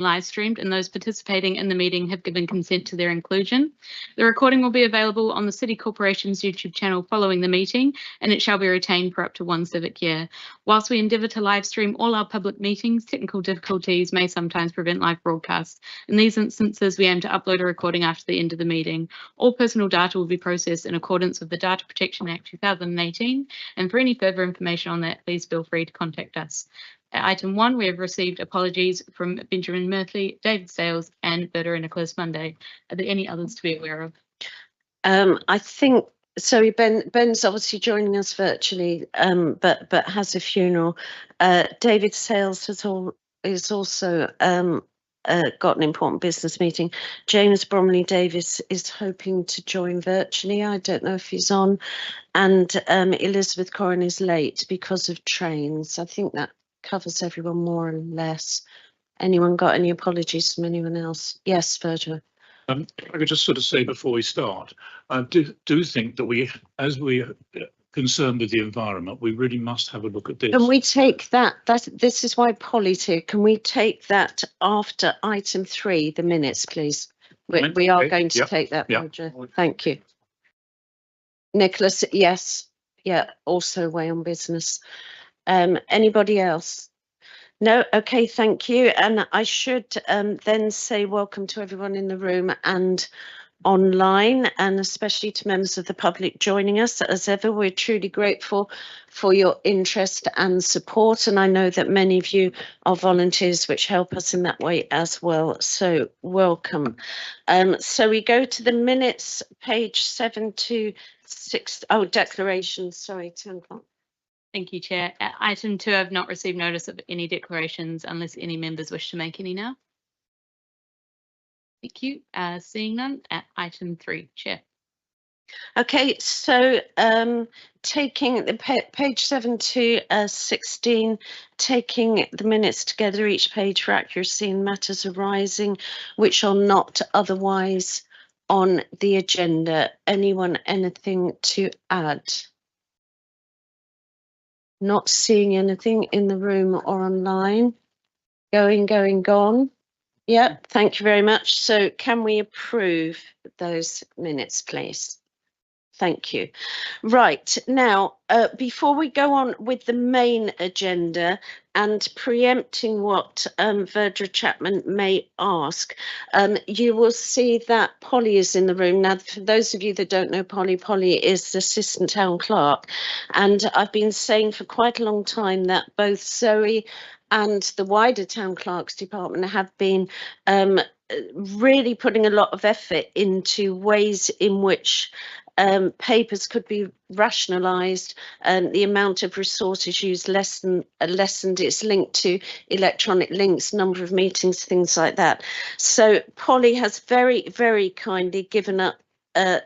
live streamed, and those participating in the meeting have given consent to their inclusion. The recording will be available on the City Corporation's YouTube channel following the meeting, and it shall be retained for up to 1 civic year. Whilst we endeavour to live stream all our public meetings, technical difficulties may sometimes prevent live broadcasts. In these instances, we aim to upload a recording after the end of the meeting. All personal data will be processed in accordance with the Data Protection Act 2018, and for any further information on that, please feel free to contact us. At item 1, we have received apologies from Benjamin Murphy, David Sales, and Berta and Nicholas Monday. Are there any others to be aware of? I think so. Ben's obviously joining us virtually, but has a funeral. David Sales is also got an important business meeting. James Bromley Davis is hoping to join virtually. I don't know if he's on, and Elizabeth Corrin is late because of trains. I think that covers everyone more or less. Anyone got any apologies from anyone else? Yes, Virgil. I could just sort of say before we start, I do think that as we are concerned with the environment, we really must have a look at this. Can we take that? This is why Polly's here. Can we take that after item 3, the minutes, please? We are going to take that, Roger. Thank you. Nicholas, yes. Yeah, also away on business. Anybody else? No, okay, thank you. And I should then say welcome to everyone in the room and online, and especially to members of the public joining us. As ever, we're truly grateful for your interest and support, and I know that many of you are volunteers which help us in that way as well, so welcome. So we go to the minutes, page 7 to 6. Oh, declarations, sorry, 10 o'clock. Thank you, Chair. At item 2, I've not received notice of any declarations unless any members wish to make any now. Thank you. Seeing none, at item 3, Chair. Okay, so taking the page 7 to 16, taking the minutes together, each page for accuracy in matters arising which are not otherwise on the agenda. Anyone, anything to add? Not seeing anything in the room or online. Gone. Yeah, thank you very much. So can we approve those minutes, please? Thank you. Right, now, before we go on with the main agenda and preempting what Verdra Chapman may ask, you will see that Polly is in the room. Now, for those of you that don't know Polly, Polly is the Assistant Town Clerk. And I've been saying for quite a long time that both Zoe and the wider Town Clerk's Department have been really putting a lot of effort into ways in which papers could be rationalised, and the amount of resources used lessened. It's linked to electronic links, number of meetings, things like that. So Polly has very, very kindly given up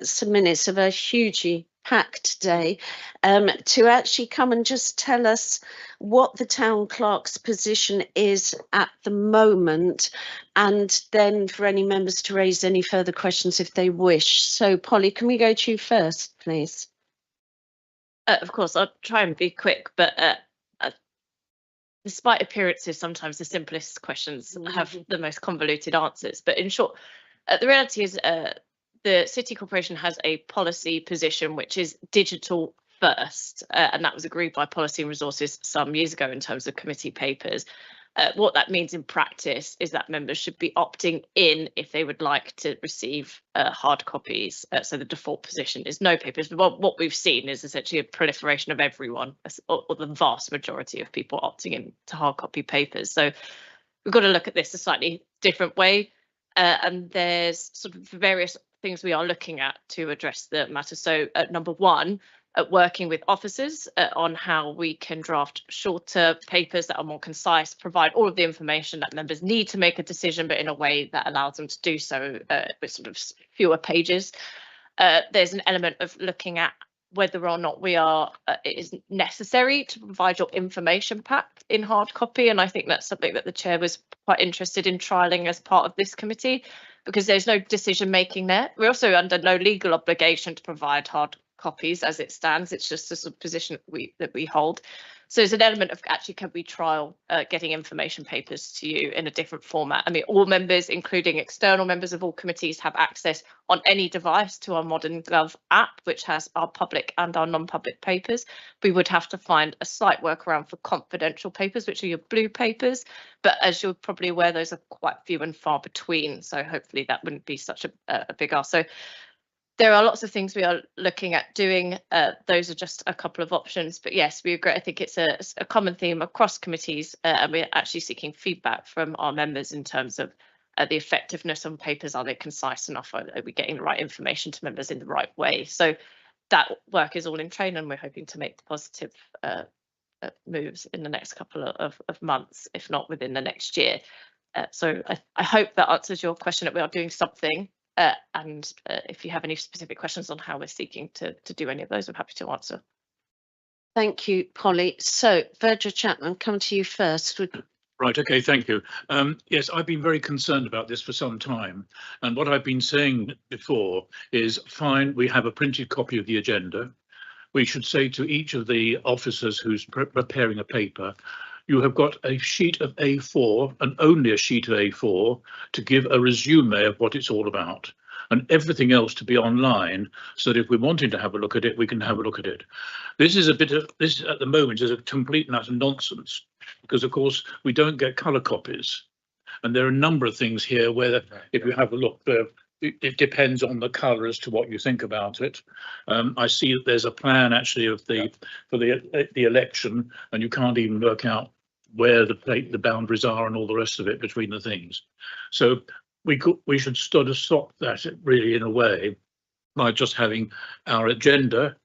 some minutes of a hugely packed day to actually come and just tell us what the town clerk's position is at the moment, and then for any members to raise any further questions if they wish. So Polly, can we go to you first, please? Of course, I'll try and be quick, but despite appearances, sometimes the simplest questions have the most convoluted answers. But in short, the reality is the City Corporation has a policy position which is digital first, and that was agreed by Policy and Resources some years ago in terms of committee papers. What that means in practice is that members should be opting in if they would like to receive hard copies. So the default position is no papers. But what we've seen is essentially a proliferation of everyone, or the vast majority of people opting in to hard copy papers. So we've got to look at this a slightly different way. And there's sort of various things we are looking at to address the matter. So number one, working with officers on how we can draft shorter papers that are more concise, provide all of the information that members need to make a decision, but in a way that allows them to do so with sort of fewer pages. There's an element of looking at whether or not it is necessary to provide your information pack in hard copy. And I think that's something that the chair was quite interested in trialling as part of this committee, because there's no decision making there. We're also under no legal obligation to provide hard copies as it stands. It's just a sort of position that we hold. So there's an element of actually, can we trial getting information papers to you in a different format? I mean, all members, including external members of all committees, have access on any device to our Modern Gov app, which has our public and our non-public papers. We would have to find a slight workaround for confidential papers, which are your blue papers. But as you're probably aware, those are quite few and far between. So hopefully that wouldn't be such a big ask. So there are lots of things we are looking at doing. Those are just a couple of options. But yes, we agree. I think it's a common theme across committees, and we're actually seeking feedback from our members in terms of the effectiveness on papers. Are they concise enough? Are we getting the right information to members in the right way? So that work is all in train, and we're hoping to make positive moves in the next couple of months, if not within the next year. So I hope that answers your question, that we are doing something. And if you have any specific questions on how we're seeking to do any of those, I'm happy to answer. Thank you, Polly. So, Virgil Chapman, come to you first. Right, okay, thank you. Yes, I've been very concerned about this for some time. And what I've been saying before is, fine, we have a printed copy of the agenda. We should say to each of the officers who's preparing a paper, you have got a sheet of A4 and only a sheet of A4 to give a resume of what it's all about, and everything else to be online, so that if we're wanting to have a look at it, we can have a look at it. This is this at the moment is a complete and utter nonsense, because of course we don't get colour copies, and there are a number of things here where if you have a look, it depends on the colour as to what you think about it. I see that there's a plan actually of for the election, and you can't even work out where the boundaries are and all the rest of it between the things. So we should sort of stop that really in a way by just having our agenda,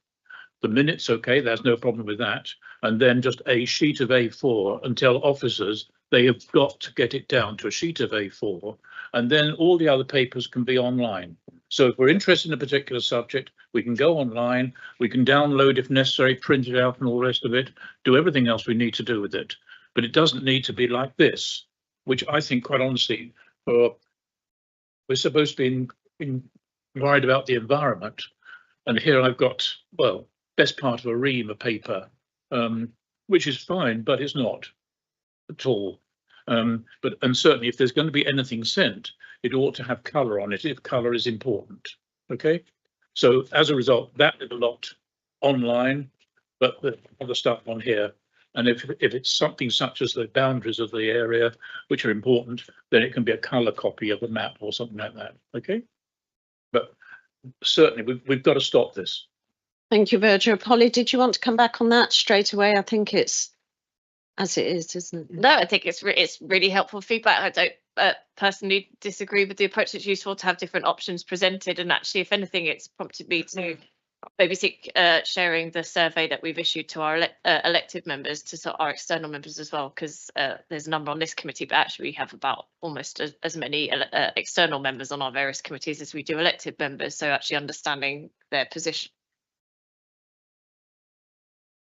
the minutes, okay, there's no problem with that, and then just a sheet of A4 and tell officers they have got to get it down to a sheet of A4, and then all the other papers can be online. So if we're interested in a particular subject, we can go online, we can download if necessary, print it out and all the rest of it, do everything else we need to do with it. But it doesn't need to be like this, which I think, quite honestly, we're supposed to be worried about the environment. And here I've got, well, best part of a ream of paper, which is fine, but it's not at all. And certainly if there's going to be anything sent, it ought to have colour on it if colour is important. Okay, so as a result, that little lot online, but the other stuff on here. And if it's something such as the boundaries of the area which are important, then it can be a colour copy of a map or something like that. Okay, but certainly we've got to stop this. Thank you, Virgil. Polly, did you want to come back on that straight away? I think it's as it is, isn't it? No, I think it's really helpful feedback. I don't personally disagree with the approach. It's useful to have different options presented, and actually, if anything, it's prompted me to maybe seek sharing the survey that we've issued to our elected members, to our external members as well, because there's a number on this committee, but actually we have about almost as many external members on our various committees as we do elected members. So actually understanding their position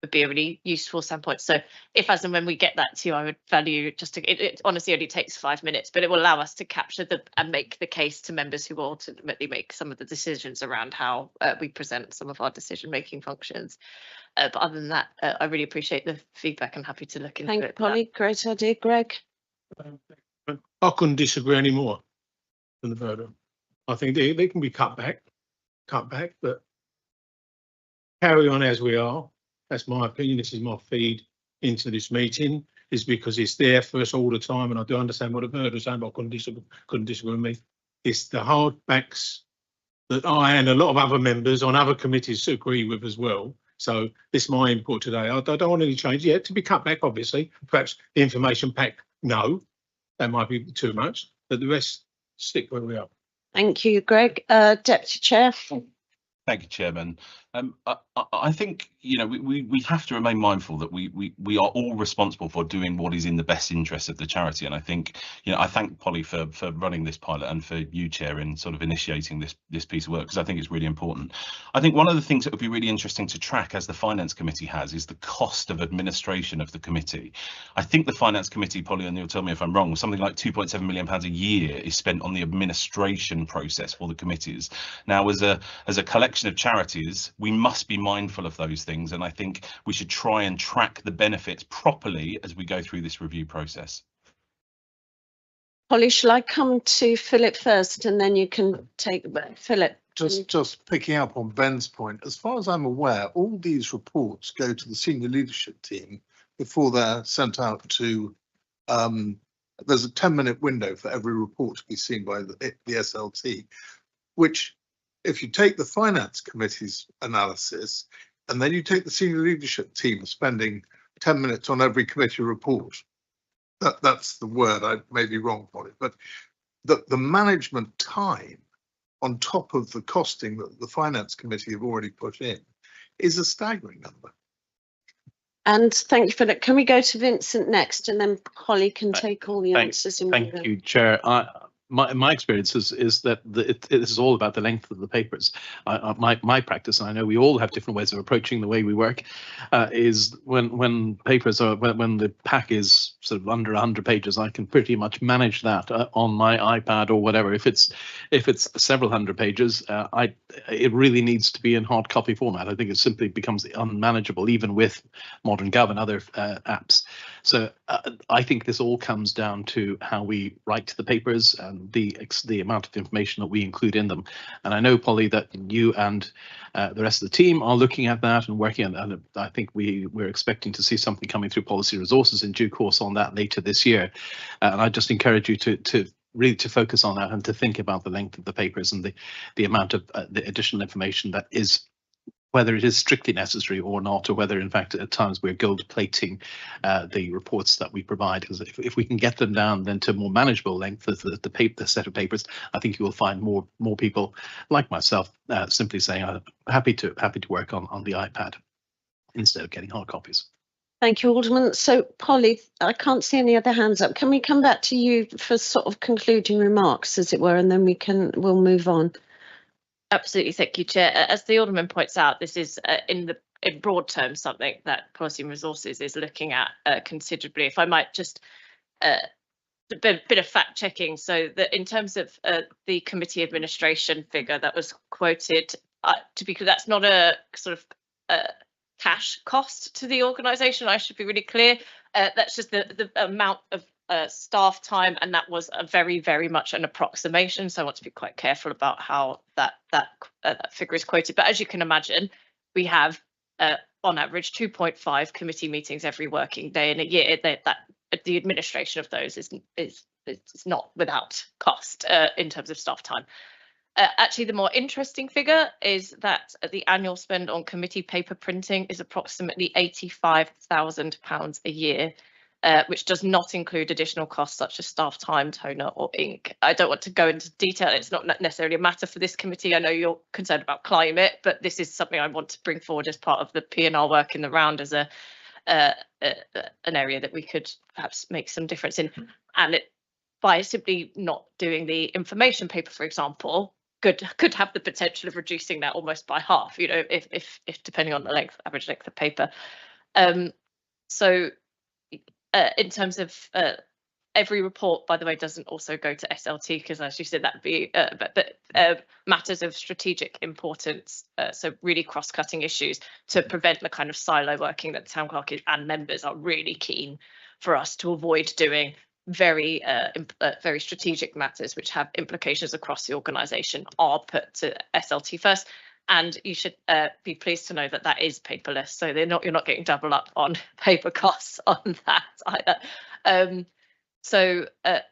would be a really useful standpoint. So if, as and when we get that to you, I would value just to, it honestly only takes 5 minutes, but it will allow us to capture and make the case to members who will ultimately make some of the decisions around how we present some of our decision making functions. But other than that, I really appreciate the feedback and happy to look into it. Thank you, Polly. Great idea, Greg. I couldn't disagree any more than the voter. I think they can be cut back, but carry on as we are. That's my opinion. This is my feed into this meeting, is because it's there for us all the time. And I do understand what the voter is saying, but I couldn't disagree with me. It's the hard backs that I and a lot of other members on other committees agree with as well. So this is my input today. I don't want any change yet, to be cut back, obviously. Perhaps the information pack, no, that might be too much, but the rest stick where we are. Thank you, Greg. Deputy Chair. Thank you, Chairman. I think, you know, we have to remain mindful that we are all responsible for doing what is in the best interest of the charity. And I think, you know, I thank Polly for running this pilot, and for you, Chair, in sort of initiating this piece of work, because I think it's really important. I think one of the things that would be really interesting to track, as the Finance Committee has, is the cost of administration of the committee. I think the Finance Committee, Polly, and you'll tell me if I'm wrong, something like £2.7 million a year is spent on the administration process for the committees. Now, as a collection of charities, we must be mindful of those things, and I think we should try and track the benefits properly as we go through this review process. Polly, shall I come to Philip first and then you can take Philip? Just picking up on Ben's point, as far as I'm aware, all these reports go to the senior leadership team before they're sent out to, there's a 10-minute window for every report to be seen by the SLT, which if you take the finance committee's analysis and then you take the senior leadership team spending 10 minutes on every committee report, that's the word, I may be wrong on it, but the management time on top of the costing that the finance committee have already put in is a staggering number. And thank you, Philip. Can we go to Vincent next, and then Polly can take all the answers in order? Thank you, Chair. My experience is that this is all about the length of the papers. My practice, and I know we all have different ways of approaching the way we work, is when papers are when the pack is sort of under 100 pages, I can pretty much manage that on my iPad or whatever. If it's several hundred pages, it really needs to be in hard copy format. I think it simply becomes unmanageable, even with Modern Gov and other apps. So I think this all comes down to how we write the papers and the amount of information that we include in them. And I know, Polly, that you and the rest of the team are looking at that and working on that. And I think we're expecting to see something coming through Policy Resources in due course on that later this year. And I just encourage you to really focus on that and to think about the length of the papers and the amount of the additional information that is, whether it is strictly necessary or not, or whether in fact at times we're gold plating the reports that we provide. Because if we can get them down then to more manageable length, the set of papers, I think you will find more people like myself simply saying I'm happy to work on the iPad instead of getting hard copies. Thank you, Alderman. So Polly, I can't see any other hands up. Can we come back to you for sort of concluding remarks, as it were, and then we'll move on. Absolutely, thank you, Chair. As the Alderman points out, this is in broad terms something that Policy and Resources is looking at considerably. If I might just a bit of fact checking, so that in terms of the committee administration figure that was quoted, to be clear, that's not a sort of cash cost to the organisation. I should be really clear. That's just the amount of staff time, and that was a very much an approximation, so I want to be quite careful about how that figure is quoted. But as you can imagine, we have on average 2.5 committee meetings every working day in a year. That the administration of those is not without cost in terms of staff time. Actually, the more interesting figure is that the annual spend on committee paper printing is approximately £85,000 a year. Which does not include additional costs such as staff time, toner or ink. I don't want to go into detail. It's not necessarily a matter for this committee. I know you're concerned about climate, but this is something I want to bring forward as part of the P&R work in the round as an area that we could perhaps make some difference in. And by simply not doing the information paper, for example, could have the potential of reducing that almost by half, you know, if depending on the average length of paper. In terms of every report, by the way, doesn't also go to SLT, because as you said, that would be matters of strategic importance, so really cross-cutting issues to prevent the kind of silo working that the town clerk and members are really keen for us to avoid doing. Very strategic matters which have implications across the organisation are put to SLT first. And you should be pleased to know that that is paperless, so you're not getting double up on paper costs on that either.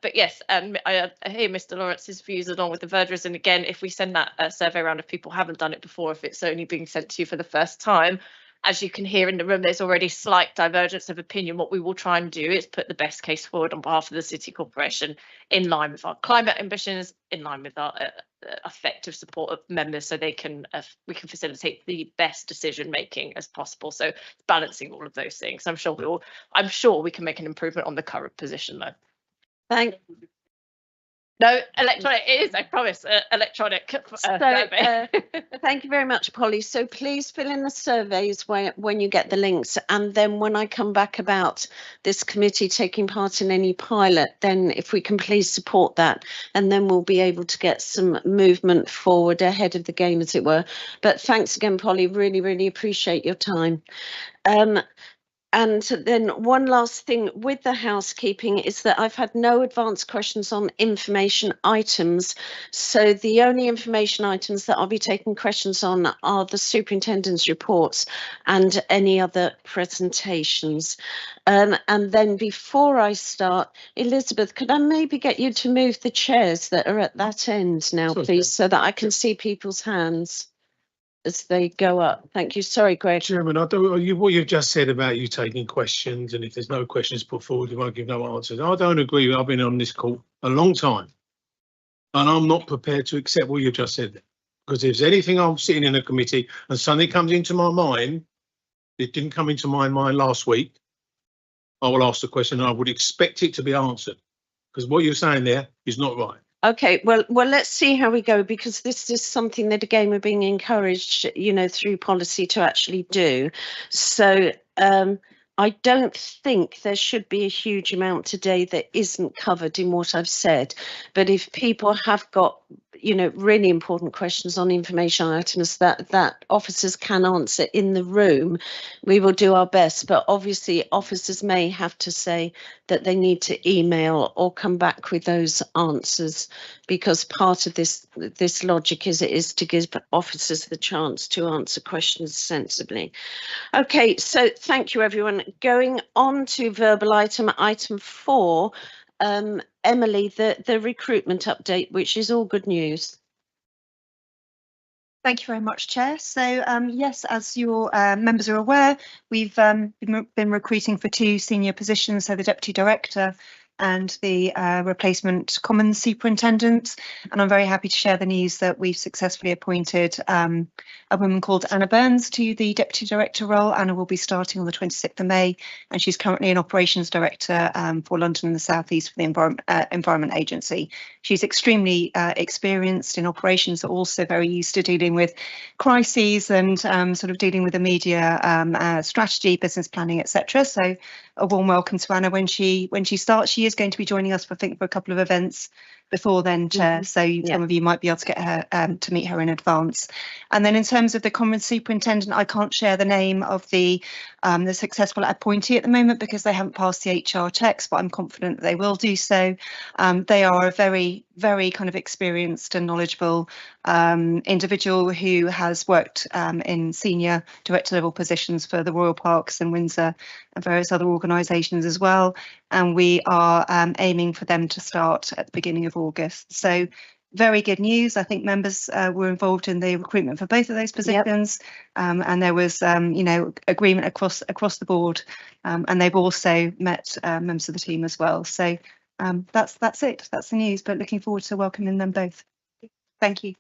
But yes, and I hear Mr. Lawrence's views along with the verderers. And again, if we send that survey around, if people haven't done it before, if it's only being sent to you for the first time, as you can hear in the room, there's already slight divergence of opinion. What we will try and do is put the best case forward on behalf of the City Corporation in line with our climate ambitions, in line with our effective support of members, so we can facilitate the best decision making as possible. So balancing all of those things. I'm sure we can make an improvement on the current position though. No, electronic, it is, I promise, electronic survey. Thank you very much, Polly. So please fill in the surveys when you get the links. And then when I come back about this committee taking part in any pilot, then if we can please support that, and then we'll be able to get some movement forward ahead of the game, as it were. But thanks again, Polly. Really, really appreciate your time. And then one last thing with the housekeeping is that I've had no advanced questions on information items. So the only information items that I'll be taking questions on are the superintendent's reports and any other presentations. And then before I start, Elizabeth, could I maybe get you to move the chairs that are at that end now, please, so that I can see people's hands as they go up. Thank you. Sorry, Greg. Chairman, what you've just said about you taking questions, and if there's no questions put forward, you won't give no answers. I don't agree. I've been on this call a long time, and I'm not prepared to accept what you just said. Because if there's anything, I'm sitting in a committee and something comes into my mind, it didn't come into my mind last week, I will ask the question and I would expect it to be answered. Because what you're saying there is not right. Okay, well, let's see how we go, because this is something that, again, we're being encouraged, through policy to actually do. So I don't think there should be a huge amount today that isn't covered in what I've said. But if people have got, really important questions on information items that officers can answer in the room, we will do our best. But obviously officers may have to say that they need to email or come back with those answers, because part of this logic is to give officers the chance to answer questions sensibly. Okay, so thank you, everyone. Going on to verbal item 4, Emily, the recruitment update, which is all good news. Thank you very much, Chair. So yes, as your members are aware, we've been recruiting for 2 senior positions, so the Deputy Director and the replacement Commons Superintendent. And I'm very happy to share the news that we've successfully appointed a woman called Anna Burns to the Deputy Director role. Anna will be starting on the 26th of May, and she's currently an Operations Director for London and the South East for the Environment Agency. She's extremely experienced in operations, also very used to dealing with crises and sort of dealing with the media strategy, business planning, etc. So a warm welcome to Anna when she starts. She is going to be joining us for a couple of events before then, Chair. So some of you might be able to get her to meet her in advance. And then in terms of the Commons Superintendent, I can't share the name of the successful appointee at the moment because they haven't passed the HR checks, but I'm confident that they will do so. They are a very, very kind of experienced and knowledgeable individual who has worked in senior director level positions for the Royal Parks and Windsor and various other organisations as well. And we are aiming for them to start at the beginning of August. So very good news. I think members were involved in the recruitment for both of those positions, and there was, agreement across the board. And they've also met members of the team as well. So that's it. That's the news. But looking forward to welcoming them both. Thank you.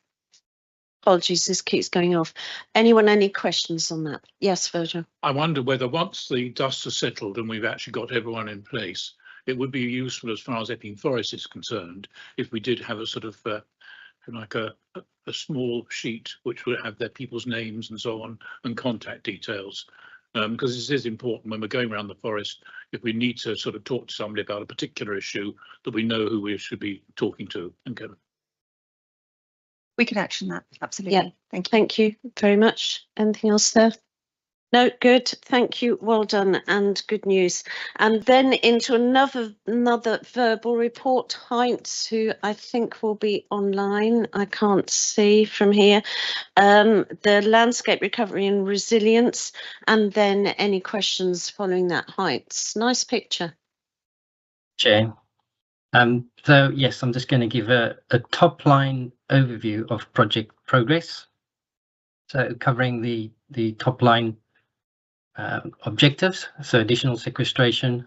Apologies, this keeps going off. Anyone, any questions on that? Yes, Virgil. I wonder whether once the dust has settled and we've actually got everyone in place, it would be useful as far as Epping Forest is concerned if we did have a sort of like a small sheet which would have their people's names and so on and contact details, because this is important when we're going around the forest. If we need to sort of talk to somebody about a particular issue, that we know who we should be talking to. Okay. We can action that, absolutely. Yeah. Thank you. Thank you very much. Anything else there? No, good. Thank you. Well done and good news. And then into another verbal report, Heinz, who I think will be online. I can't see from here. The landscape recovery and resilience, and then any questions following that. Heinz, nice picture. Chair. So yes, I'm just going to give a top line overview of project progress. So covering the top line objectives, so additional sequestration,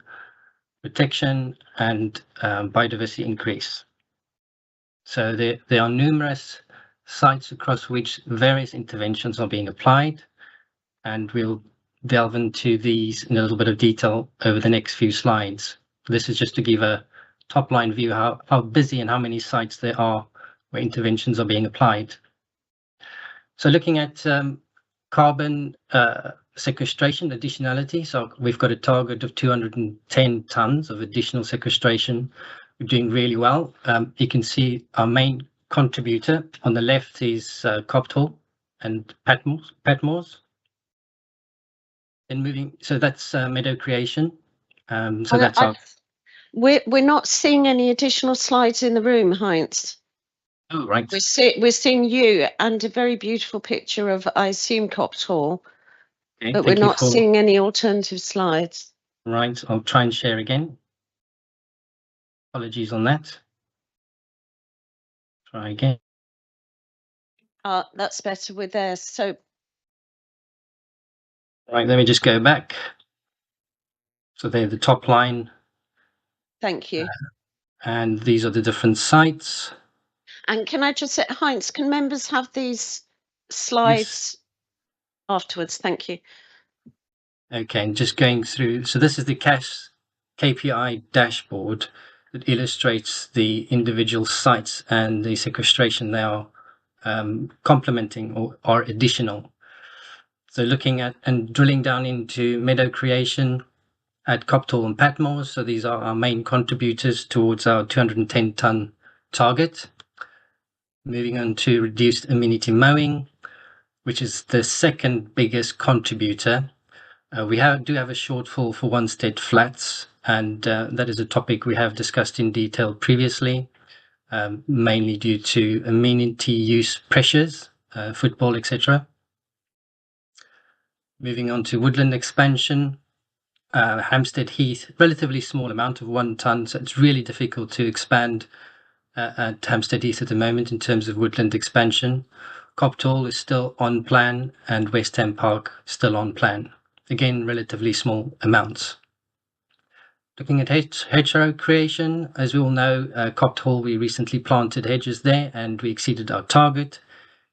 protection, and biodiversity increase. So there are numerous sites across which various interventions are being applied, and we'll delve into these in a little bit of detail over the next few slides. This is just to give a top line view how busy and how many sites there are where interventions are being applied. So looking at carbon sequestration additionality, so we've got a target of 210 tons of additional sequestration. We're doing really well. You can see our main contributor on the left is Copthall and Patmos. Then moving, so that's meadow creation. So that's our. We're not seeing any additional slides in the room, Heinz. Oh, right. We're seeing you and a very beautiful picture of, I assume, Copthall, Okay, but we're not seeing any alternative slides. Right, I'll try and share again. Apologies on that. Try again. That's better with there. So, right, let me just go back. So they're the top line. Thank you. And these are the different sites. And can I just say, Heinz, can members have these slides afterwards? Thank you. Okay, and just going through. So this is the cash KPI dashboard that illustrates the individual sites and the sequestration they are complementing or are additional. So looking at and drilling down into meadow creation at Copthall and Patmos. So these are our main contributors towards our 210 ton target. Moving on to reduced amenity mowing, which is the second biggest contributor. We do have a shortfall for Wanstead Flats, and that is a topic we have discussed in detail previously, mainly due to amenity use pressures, football, etc. Moving on to woodland expansion, Hampstead Heath, relatively small amount of 1 ton, so it's really difficult to expand at Hampstead Heath at the moment in terms of woodland expansion. Copthall is still on plan and West Ham Park still on plan. Again, relatively small amounts. Looking at hedgerow creation, as we all know, Copthall, we recently planted hedges there and we exceeded our target.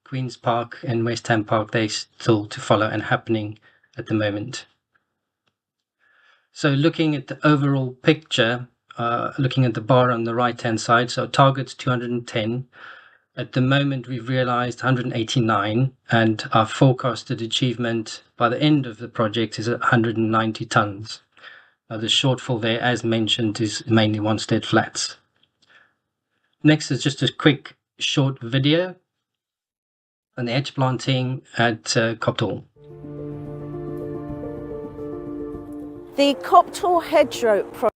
Queen's Park and West Ham Park, they're still to follow and happening at the moment. So looking at the overall picture, looking at the bar on the right-hand side, so target's 210. At the moment, we've realized 189, and our forecasted achievement by the end of the project is at 190 tons. Now, the shortfall there, as mentioned, is mainly Wanstead Flats. Next is just a quick short video on the hedge planting at Copthall. The Copthall hedgerow project.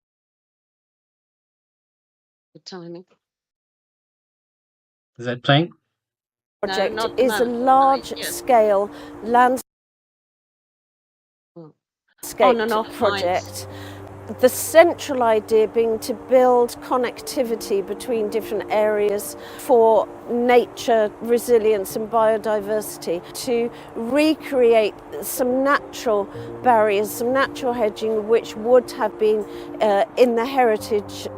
Good timing. Is that playing? Project is a large-scale landscape project. The central idea being to build connectivity between different areas for nature, resilience and biodiversity, to recreate some natural barriers, some natural hedging which would have been in the heritage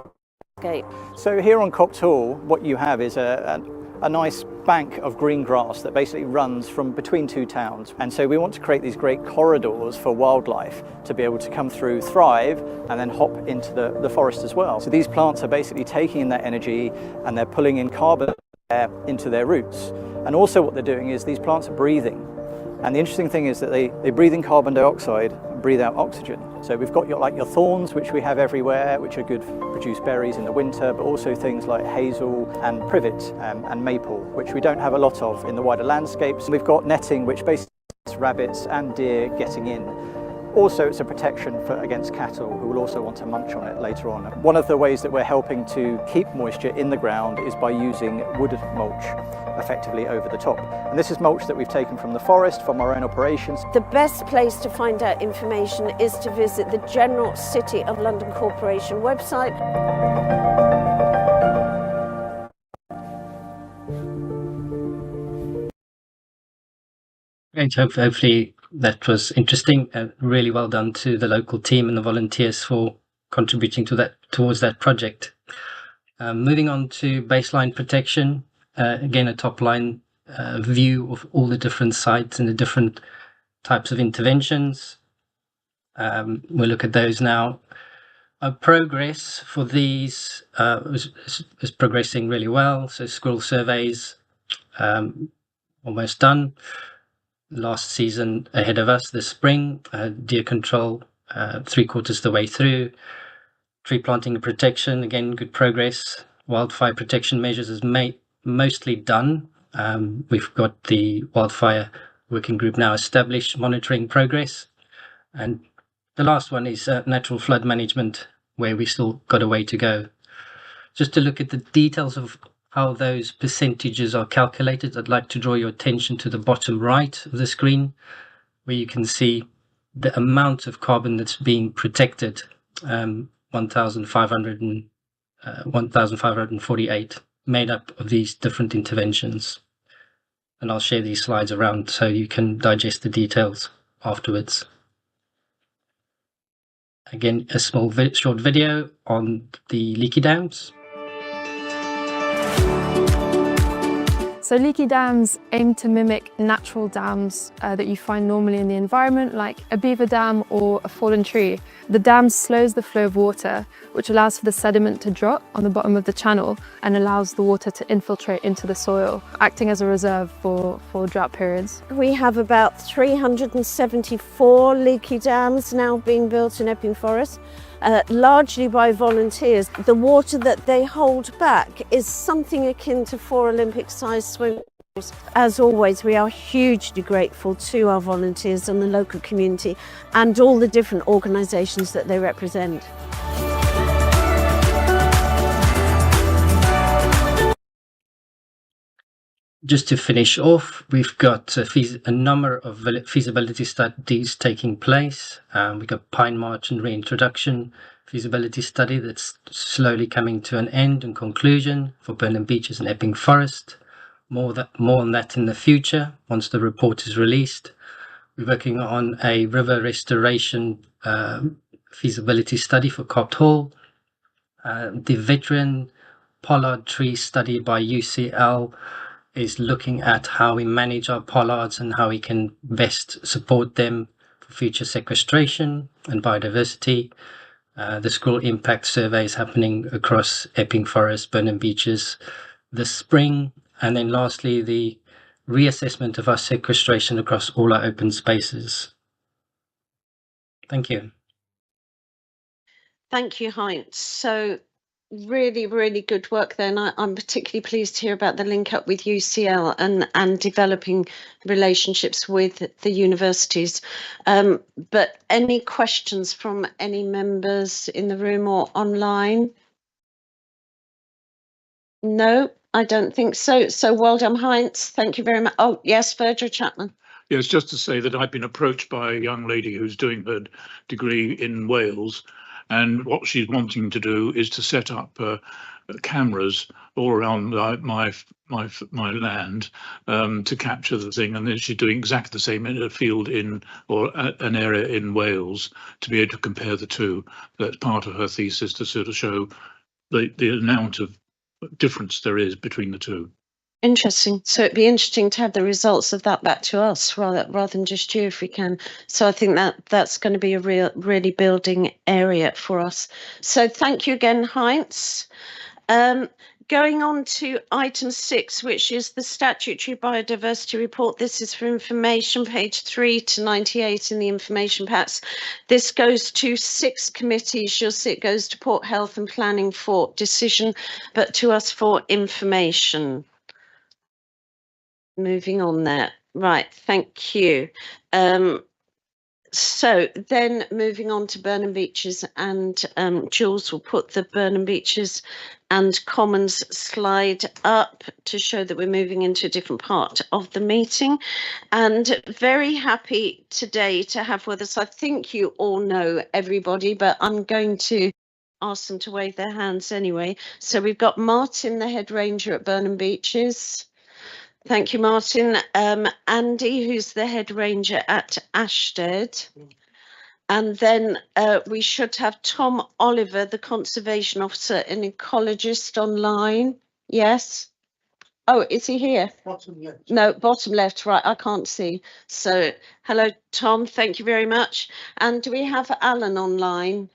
landscape. So here on Copthall, what you have is a nice bank of green grass that basically runs from between two towns. And so we want to create these great corridors for wildlife to be able to come through, thrive, and then hop into the forest as well. So these plants are basically taking in that energy and they're pulling in carbon into their roots. And also what they're doing is these plants are breathing. And the interesting thing is that they breathe in carbon dioxide and breathe out oxygen. So we've got your thorns, which we have everywhere, which are good for produce berries in the winter, but also things like hazel and privet and maple, which we don't have a lot of in the wider landscapes. We've got netting, which basically prevents rabbits and deer getting in. Also, it's a protection against cattle who will also want to munch on it later on. One of the ways that we're helping to keep moisture in the ground is by using wood mulch effectively over the top. And this is mulch that we've taken from the forest, from our own operations. The best place to find out information is to visit the General City of London Corporation website. Great, hopefully that was interesting. Really well done to the local team and the volunteers for contributing to towards that project. Moving on to baseline protection, again a top line view of all the different sites and the different types of interventions. We'll look at those now. Progress for these is progressing really well. So squirrel surveys almost done. Last season ahead of us this spring. Deer control 3/4 the way through. Tree planting and protection, again, good progress. Wildfire protection measures is mostly done. We've got the wildfire working group now established, monitoring progress. And the last one is natural flood management, where we still got a way to go. Just to look at the details of how those percentages are calculated, I'd like to draw your attention to the bottom right of the screen, where you can see the amount of carbon that's being protected, 1,548, made up of these different interventions. And I'll share these slides around so you can digest the details afterwards. Again, a small short video on the leaky dams. So leaky dams aim to mimic natural dams that you find normally in the environment, like a beaver dam or a fallen tree. The dam slows the flow of water, which allows for the sediment to drop on the bottom of the channel and allows the water to infiltrate into the soil, acting as a reserve for drought periods. We have about 374 leaky dams now being built in Epping Forest. Largely by volunteers. The water that they hold back is something akin to 4 Olympic-sized swimming pools. As always, we are hugely grateful to our volunteers and the local community and all the different organisations that they represent. Just to finish off, we've got a number of feasibility studies taking place. We've got Pine March and Reintroduction feasibility study that's slowly coming to an end and conclusion for Burnham Beeches and Epping Forest. More on that in the future once the report is released. We're working on a river restoration feasibility study for Copt Hall. The veteran pollard tree study by UCL is looking at how we manage our pollards and how we can best support them for future sequestration and biodiversity. The squirrel impact survey is happening across Epping Forest, Burnham Beeches this spring. And then lastly, the reassessment of our sequestration across all our open spaces. Thank you. Thank you, Heinz. So really, really good work then. I'm particularly pleased to hear about the link up with UCL and developing relationships with the universities. But any questions from any members in the room or online? No, I don't think so. So well done, Heinz. Thank you very much. Oh, yes, Virgil Chapman. Yes, just to say that I've been approached by a young lady who's doing her degree in Wales, and what she's wanting to do is to set up cameras all around my land to capture the thing, and then she's doing exactly the same in a field or an area in Wales to be able to compare the two. That's part of her thesis, to sort of show the amount of difference there is between the two. Interesting. So it'd be interesting to have the results of that back to us rather than just you, if we can. So I think that's going to be a really building area for us. So thank you again, Heinz. Going on to item 6, which is the statutory biodiversity report. This is for information, page 3 to 98 in the information packs. This goes to 6 committees. You'll see it goes to Port Health and Planning for decision, but to us for information. Moving on there. Right, thank you. So then moving on to Burnham Beeches, and Jules will put the Burnham Beeches and Commons slide up to show that we're moving into a different part of the meeting. And very happy today to have with us, I think you all know everybody, but I'm going to ask them to wave their hands anyway. So we've got Martin, the head ranger at Burnham Beeches. Thank you, Martin. Andy, who's the head ranger at Ashstead. And then we should have Tom Oliver, the conservation officer and ecologist online. Yes. Oh, is he here? Bottom left. No, bottom left, right, I can't see. So hello, Tom, thank you very much. And do we have Alan online?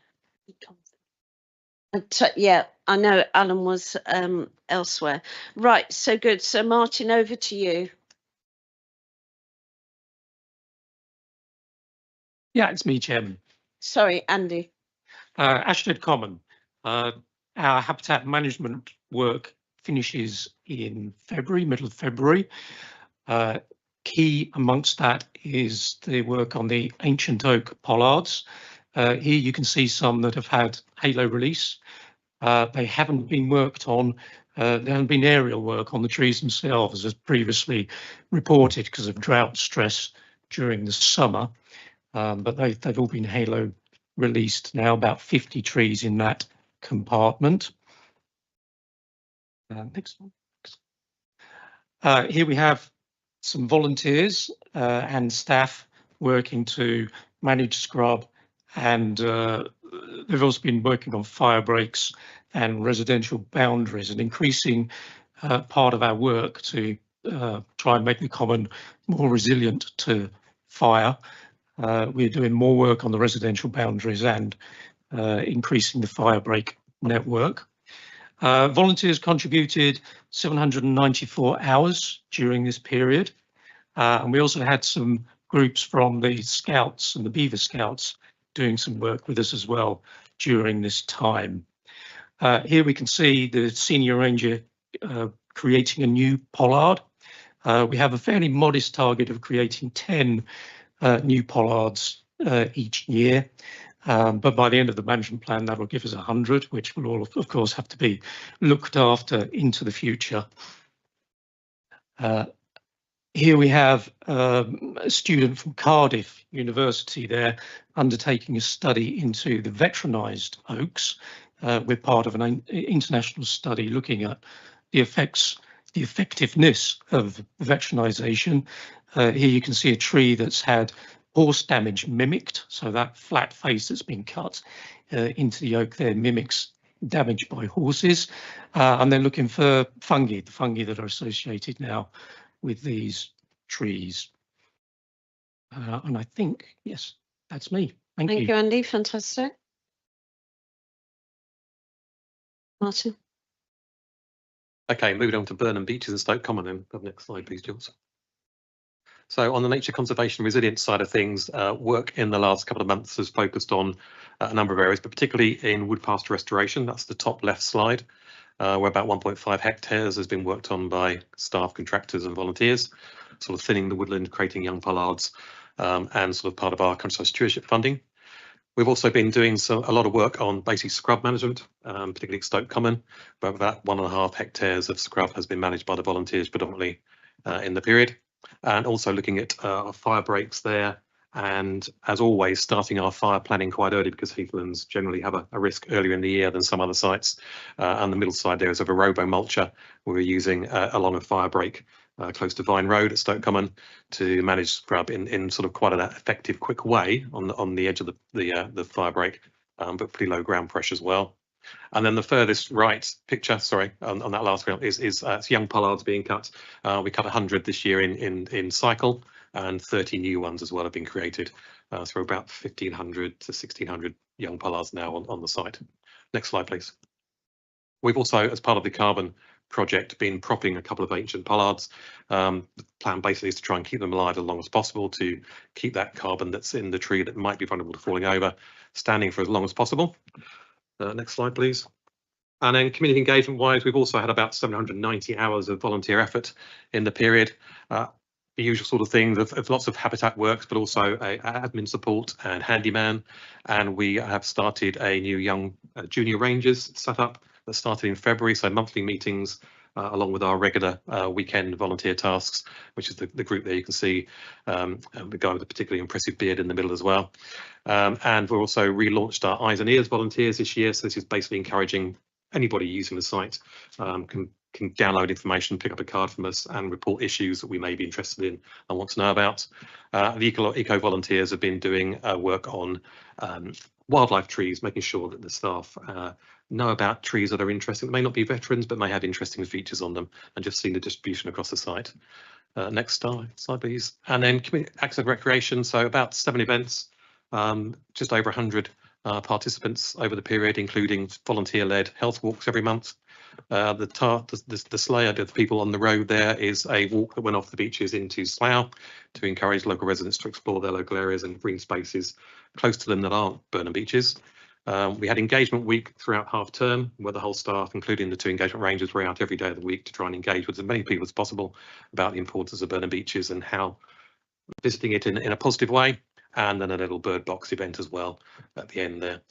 Yeah, I know Alan was elsewhere. Right, so good. So Martin, over to you. Yeah, it's me, Chairman. Sorry, Andy. Ashton Common. Our habitat management work finishes in February, middle of February. Key amongst that is the work on the ancient oak pollards. Here you can see some that have had halo release. They haven't been worked on, there hasn't been aerial work on the trees themselves as previously reported because of drought stress during the summer. But they've all been halo released now, about 50 trees in that compartment. Next one. Here we have some volunteers and staff working to manage scrub, and they've also been working on fire breaks and residential boundaries, and increasing part of our work to try and make the common more resilient to fire. We're doing more work on the residential boundaries and increasing the fire break network. Volunteers contributed 794 hours during this period. And we also had some groups from the Scouts and the Beaver Scouts doing some work with us as well during this time. Here we can see the senior ranger creating a new pollard. We have a fairly modest target of creating 10 new pollards each year. But by the end of the management plan, that will give us 100, which will all, of course, have to be looked after into the future. Here we have a student from Cardiff University there undertaking a study into the veteranized oaks. We're part of an international study looking at the effectiveness of veterinization. Here you can see a tree that's had horse damage mimicked, so that flat face that's been cut into the oak there mimics damage by horses. And they're looking for fungi, the fungi that are associated now with these trees. And I think, yes, that's me. Thank you. Thank you, Andy. Fantastic. Martin. Okay, moving on to Burnham Beeches and Stoke Common then. Next slide, please, Jules. So on the nature conservation resilience side of things, work in the last couple of months has focused on a number of areas, but particularly in wood pasture restoration. That's the top left slide, where about 1.5 hectares has been worked on by staff, contractors and volunteers, sort of thinning the woodland, creating young pollards, and sort of part of our countryside stewardship funding. We've also been doing a lot of work on basic scrub management, particularly at Stoke Common, where about 1.5 hectares of scrub has been managed by the volunteers predominantly in the period. And also looking at fire breaks there, and as always starting our fire planning quite early because heathlands generally have a risk earlier in the year than some other sites. And the middle side there is of a robo-mulcher we're using along a fire break close to Vine Road at Stoke Common to manage scrub in sort of quite an effective, quick way on the edge of the fire break, but pretty low ground pressure as well. And then the furthest right picture, sorry, on that last one is young pollards being cut. We cut 100 this year in cycle, and 30 new ones as well have been created. So about 1,500 to 1,600 young pollards now on the site. Next slide, please. We've also, as part of the carbon project, been propping a couple of ancient pollards. The plan basically is to try and keep them alive as long as possible, to keep that carbon that's in the tree that might be vulnerable to falling over standing for as long as possible. Next slide, please. And then community engagement wise, we've also had about 790 hours of volunteer effort in the period. The usual sort of things of lots of habitat works, but also admin support and handyman. And we have started a new young junior rangers setup that started in February, so monthly meetings along with our regular weekend volunteer tasks, which is the group there you can see, the guy with a particularly impressive beard in the middle as well. And we've also relaunched our Eyes and Ears volunteers this year, so this is basically encouraging anybody using the site can download information, pick up a card from us and report issues that we may be interested in and want to know about. The eco volunteers have been doing work on wildlife trees, making sure that the staff know about trees that are interesting, that may not be veterans, but may have interesting features on them, and just seeing the distribution across the site. Next slide, please. And then community access and recreation, so about 7 events, just over 100 participants over the period, including volunteer-led health walks every month. The Slayer, the people on the road there, is a walk that went off the beaches into Slough to encourage local residents to explore their local areas and green spaces close to them that aren't Burnham beaches. We had engagement week throughout half term, where the whole staff, including the 2 engagement rangers, were out every day of the week to try and engage with as many people as possible about the importance of Burnham beaches and how visiting it in a positive way. And then a little bird box event as well at the end there.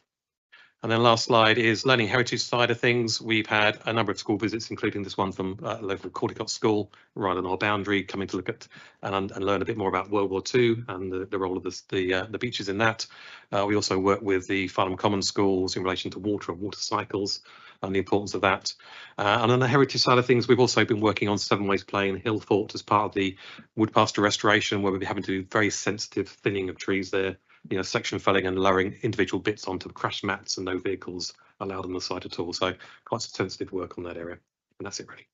And then last slide is learning heritage side of things. We've had a number of school visits, including this one from a local Caldicott school right on our boundary, coming to look at and learn a bit more about World War II and the role of the beaches in that. We also work with the Farnham Common schools in relation to water and water cycles and the importance of that. And on the heritage side of things, we've also been working on Seven Ways Play in Hillfort as part of the wood pasture restoration, where we'll be having to do very sensitive thinning of trees there, section felling and lowering individual bits onto crash mats, and no vehicles allowed on the site at all. So quite some sensitive work on that area. And that's it really.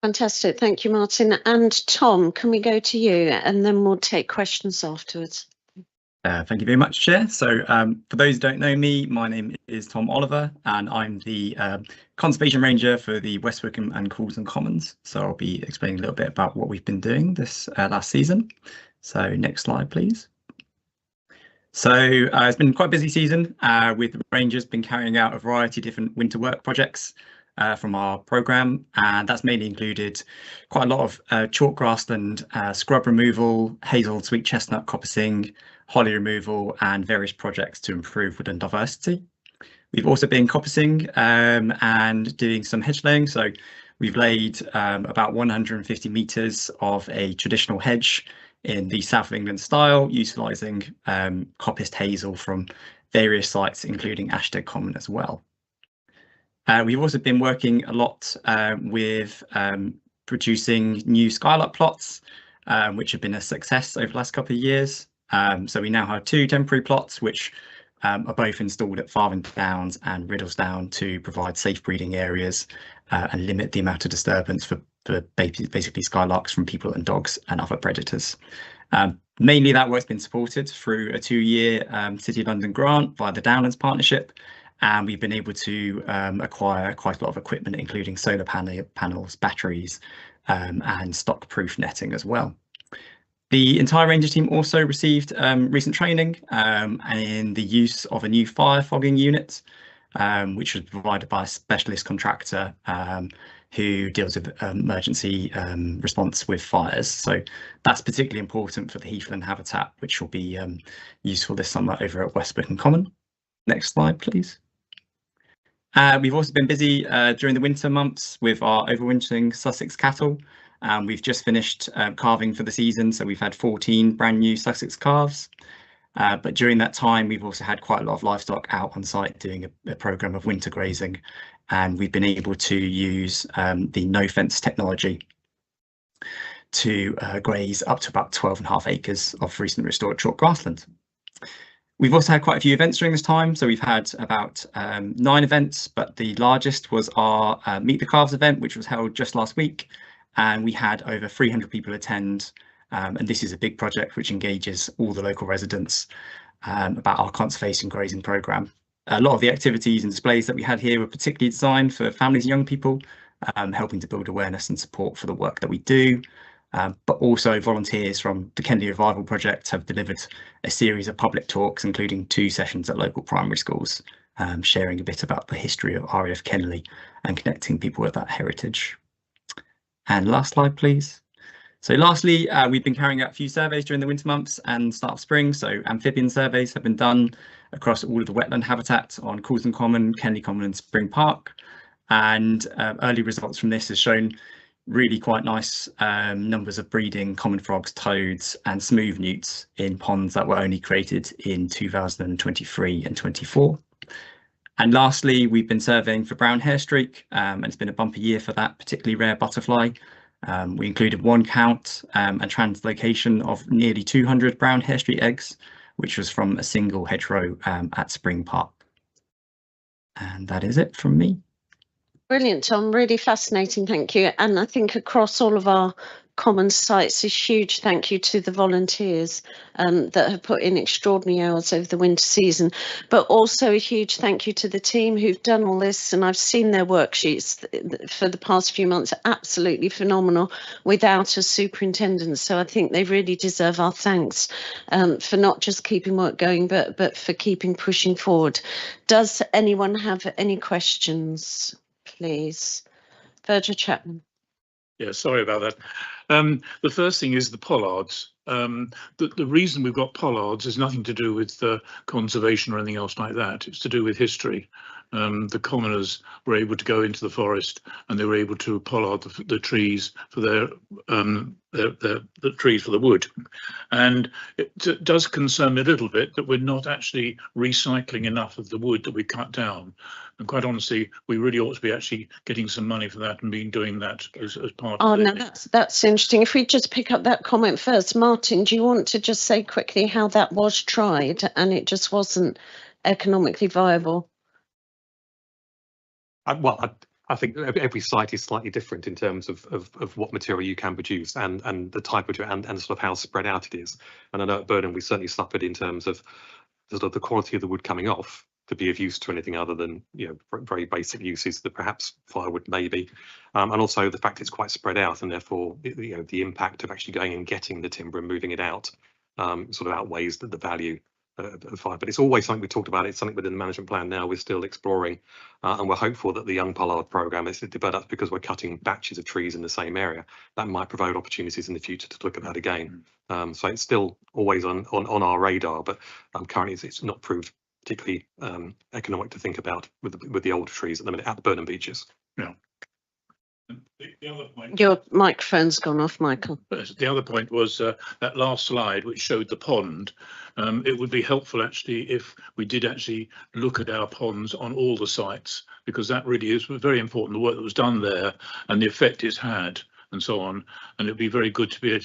Fantastic. Thank you, Martin. And Tom, can we go to you and then we'll take questions afterwards? Thank you very much, Chair. So for those who don't know me, my name is Tom Oliver and I'm the Conservation Ranger for the West Wickham and Coulson Commons. So I'll be explaining a little bit about what we've been doing this last season. So next slide, please. So it's been quite a busy season with the Rangers been carrying out a variety of different winter work projects from our programme, and that's mainly included quite a lot of chalk grassland scrub removal, hazel, sweet chestnut coppicing, holly removal, and various projects to improve woodland diversity. We've also been coppicing and doing some hedge laying. So we've laid about 150 metres of a traditional hedge in the South of England style, utilising coppiced hazel from various sites, including Ashted Common as well. We've also been working a lot with producing new skylark plots, which have been a success over the last couple of years. So we now have 2 temporary plots, which are both installed at Farthing Downs and Riddlesdown to provide safe breeding areas and limit the amount of disturbance for basically skylarks from people and dogs and other predators. Mainly that work's been supported through a 2-year City of London grant via the Downlands Partnership, and we've been able to acquire quite a lot of equipment, including solar panels, batteries, and stock-proof netting as well. The entire Ranger team also received recent training in the use of a new fire fogging unit, which was provided by a specialist contractor who deals with emergency response with fires. So that's particularly important for the heathland habitat, which will be useful this summer over at West Wickham Common. Next slide, please. We've also been busy during the winter months with our overwintering Sussex cattle. We've just finished calving for the season, so we've had 14 brand new Sussex calves. But during that time, we've also had quite a lot of livestock out on site doing a programme of winter grazing, and we've been able to use the no fence technology to graze up to about 12.5 acres of recently restored chalk grassland. We've also had quite a few events during this time, so we've had about 9 events, but the largest was our Meet the Calves event, which was held just last week, and we had over 300 people attend. And this is a big project which engages all the local residents about our conservation grazing programme. A lot of the activities and displays that we had here were particularly designed for families and young people, helping to build awareness and support for the work that we do. But also volunteers from the Kennedy Revival Project have delivered a series of public talks, including 2 sessions at local primary schools, sharing a bit about the history of RAF Kennelly and connecting people with that heritage. And last slide, please. So lastly, we've been carrying out a few surveys during the winter months and start of spring. So amphibian surveys have been done across all of the wetland habitat on Coulson Common, Kennelly Common and Spring Park. And early results from this has shown really quite nice numbers of breeding common frogs, toads and smooth newts in ponds that were only created in 2023 and 24. And lastly, we've been surveying for brown hairstreak, and it's been a bumper year for that particularly rare butterfly. We included 1 count and translocation of nearly 200 brown hairstreak eggs, which was from a single hedgerow at Spring Park. And that is it from me. Brilliant, Tom. Really fascinating. Thank you. And I think across all of our common sites, a huge thank you to the volunteers that have put in extraordinary hours over the winter season, but also a huge thank you to the team who've done all this. And I've seen their worksheets for the past few months, absolutely phenomenal without a superintendent. So I think they really deserve our thanks for not just keeping work going, but for keeping pushing forward. Does anyone have any questions, please? Virgil Chapman. Yeah, sorry about that. The first thing is the pollards. The reason we've got pollards is nothing to do with conservation or anything else like that. It's to do with history. The commoners were able to go into the forest and they were able to pollard the trees for the trees for the wood. And it does concern me a little bit that we're not actually recycling enough of the wood that we cut down. And quite honestly, we really ought to be actually getting some money for that and doing that as part of it. Oh, no, that's interesting. If we just pick up that comment first, Martin, do you want to just say quickly how that was tried and it just wasn't economically viable? I think every site is slightly different in terms of what material you can produce and the type of and sort of how spread out it is. And I know at Burnham we certainly suffered in terms of sort of the quality of the wood coming off to be of use to anything other than, you know, very basic uses that perhaps firewood may be, and also the fact it's quite spread out, and therefore, you know, the impact of actually going and getting the timber and moving it out sort of outweighs the value of fire. But it's always something we talked about. It's something within the management plan now we're still exploring, and we're hopeful that the Young Pollard programme, as it develops, because we're cutting batches of trees in the same area, that might provide opportunities in the future to look at that again. So it's still always on our radar, but currently it's not proved particularly economic to think about with the older trees at the minute at the Burnham Beeches. Yeah. The other point, your microphone's gone off, Michael. The other point was that last slide which showed the pond. It would be helpful actually if we did actually look at our ponds on all the sites, because that really is very important, the work that was done there and the effect it's had and so on. And it'd be very good to be able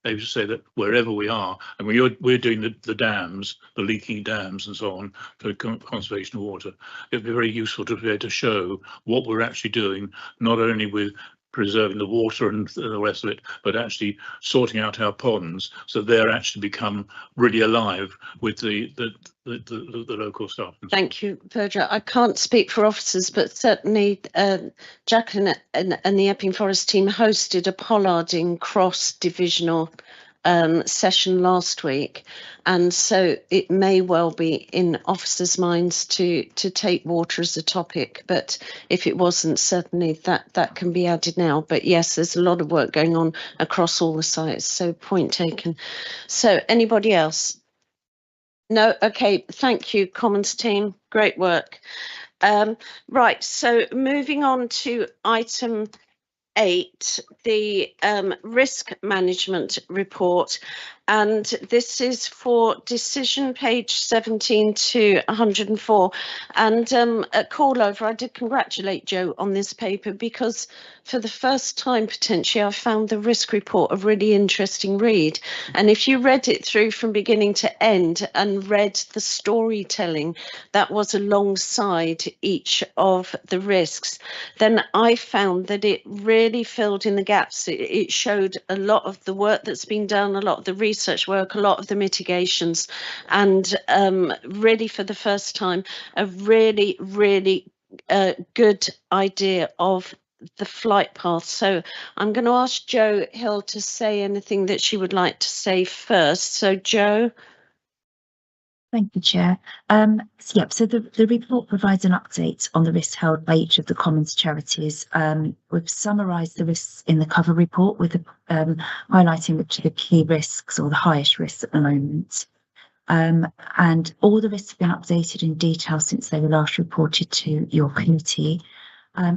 to say that wherever we are, and we're doing the dams, the leaking dams and so on for conservation of water, it'd be very useful to be able to show what we're actually doing, not only with preserving the water and the rest of it, but actually sorting out our ponds so they're actually become really alive with the local staff. Thank you, Virgil. I can't speak for officers, but certainly Jacqueline and the Epping Forest team hosted a pollarding cross-divisional session last week, and so it may well be in officers' minds to take water as a topic, but if it wasn't, certainly that can be added now. But yes, there's a lot of work going on across all the sites, so point taken. So anybody else? No? Okay, thank you, Commons team, great work. Right, so moving on to item 8, the risk management report, and this is for decision page 17 to 104. And at call over, I did congratulate Joe on this paper, because for the first time potentially I found the risk report a really interesting read. And if you read it through from beginning to end and read the storytelling that was alongside each of the risks, then I found that it really filled in the gaps. It showed a lot of the work that's been done, a lot of the research work, a lot of the mitigations, and really for the first time a really good idea of the flight path. So I'm going to ask Jo Hill to say anything that she would like to say first. So Jo. Thank you, Chair. So the report provides an update on the risks held by each of the Commons charities. We've summarised the risks in the cover report with highlighting which are the key risks or the highest risks at the moment. And all the risks have been updated in detail since they were last reported to your committee.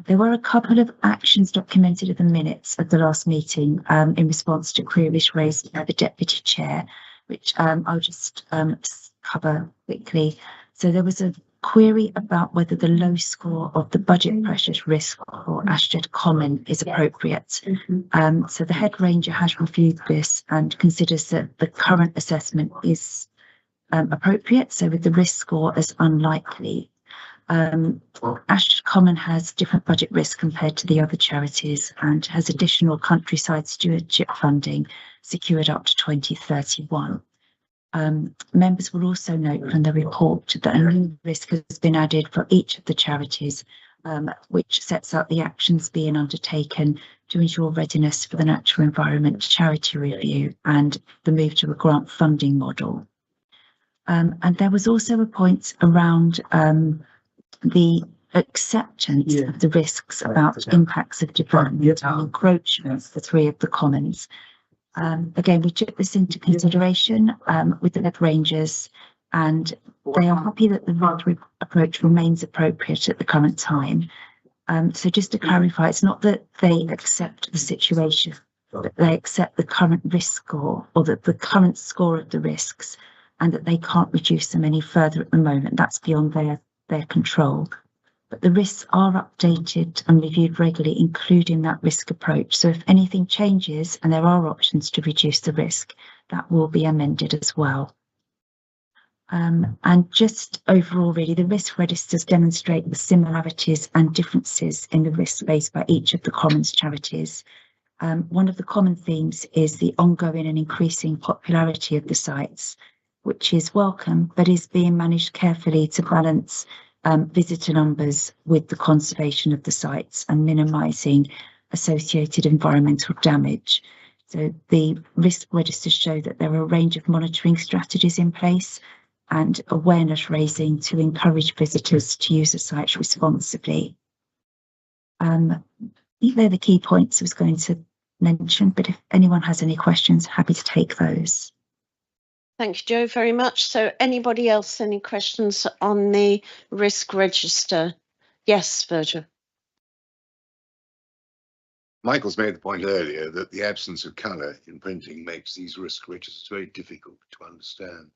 There were a couple of actions documented in the minutes of the last meeting in response to queries raised by the Deputy Chair, which I'll just cover quickly. So there was a query about whether the low score of the budget pressures risk for Ashted Common is appropriate. So the head ranger has reviewed this and considers that the current assessment is appropriate, so with the risk score as unlikely. Ash Common has different budget risk compared to the other charities and has additional countryside stewardship funding secured up to 2031. Members will also note from the report that a new risk has been added for each of the charities, which sets out the actions being undertaken to ensure readiness for the Natural Environment Charity Review and the move to a grant funding model. And there was also a point around the acceptance of the risks about impacts of development and encroachments for 3 of the commons. Again, we took this into consideration with the Web Rangers, and they are happy that the right approach remains appropriate at the current time. So just to clarify, it's not that they accept the situation, but they accept the current risk score or the current score of the risks, and that they can't reduce them any further at the moment. That's beyond their control. But the risks are updated and reviewed regularly, including that risk approach. So if anything changes and there are options to reduce the risk, that will be amended as well. And just overall, really, the risk registers demonstrate the similarities and differences in the risk faced by each of the Commons charities. One of the common themes is the ongoing and increasing popularity of the sites, which is welcome, but is being managed carefully to balance visitor numbers with the conservation of the sites and minimising associated environmental damage. So the risk registers show that there are a range of monitoring strategies in place and awareness raising to encourage visitors to use the sites responsibly. I think they're the key points I was going to mention, but if anyone has any questions, happy to take those. Thank you, Joe, very much. So anybody else, any questions on the risk register? Yes, Virgil. Michael's made the point earlier that the absence of colour in printing makes these risk registers very difficult to understand.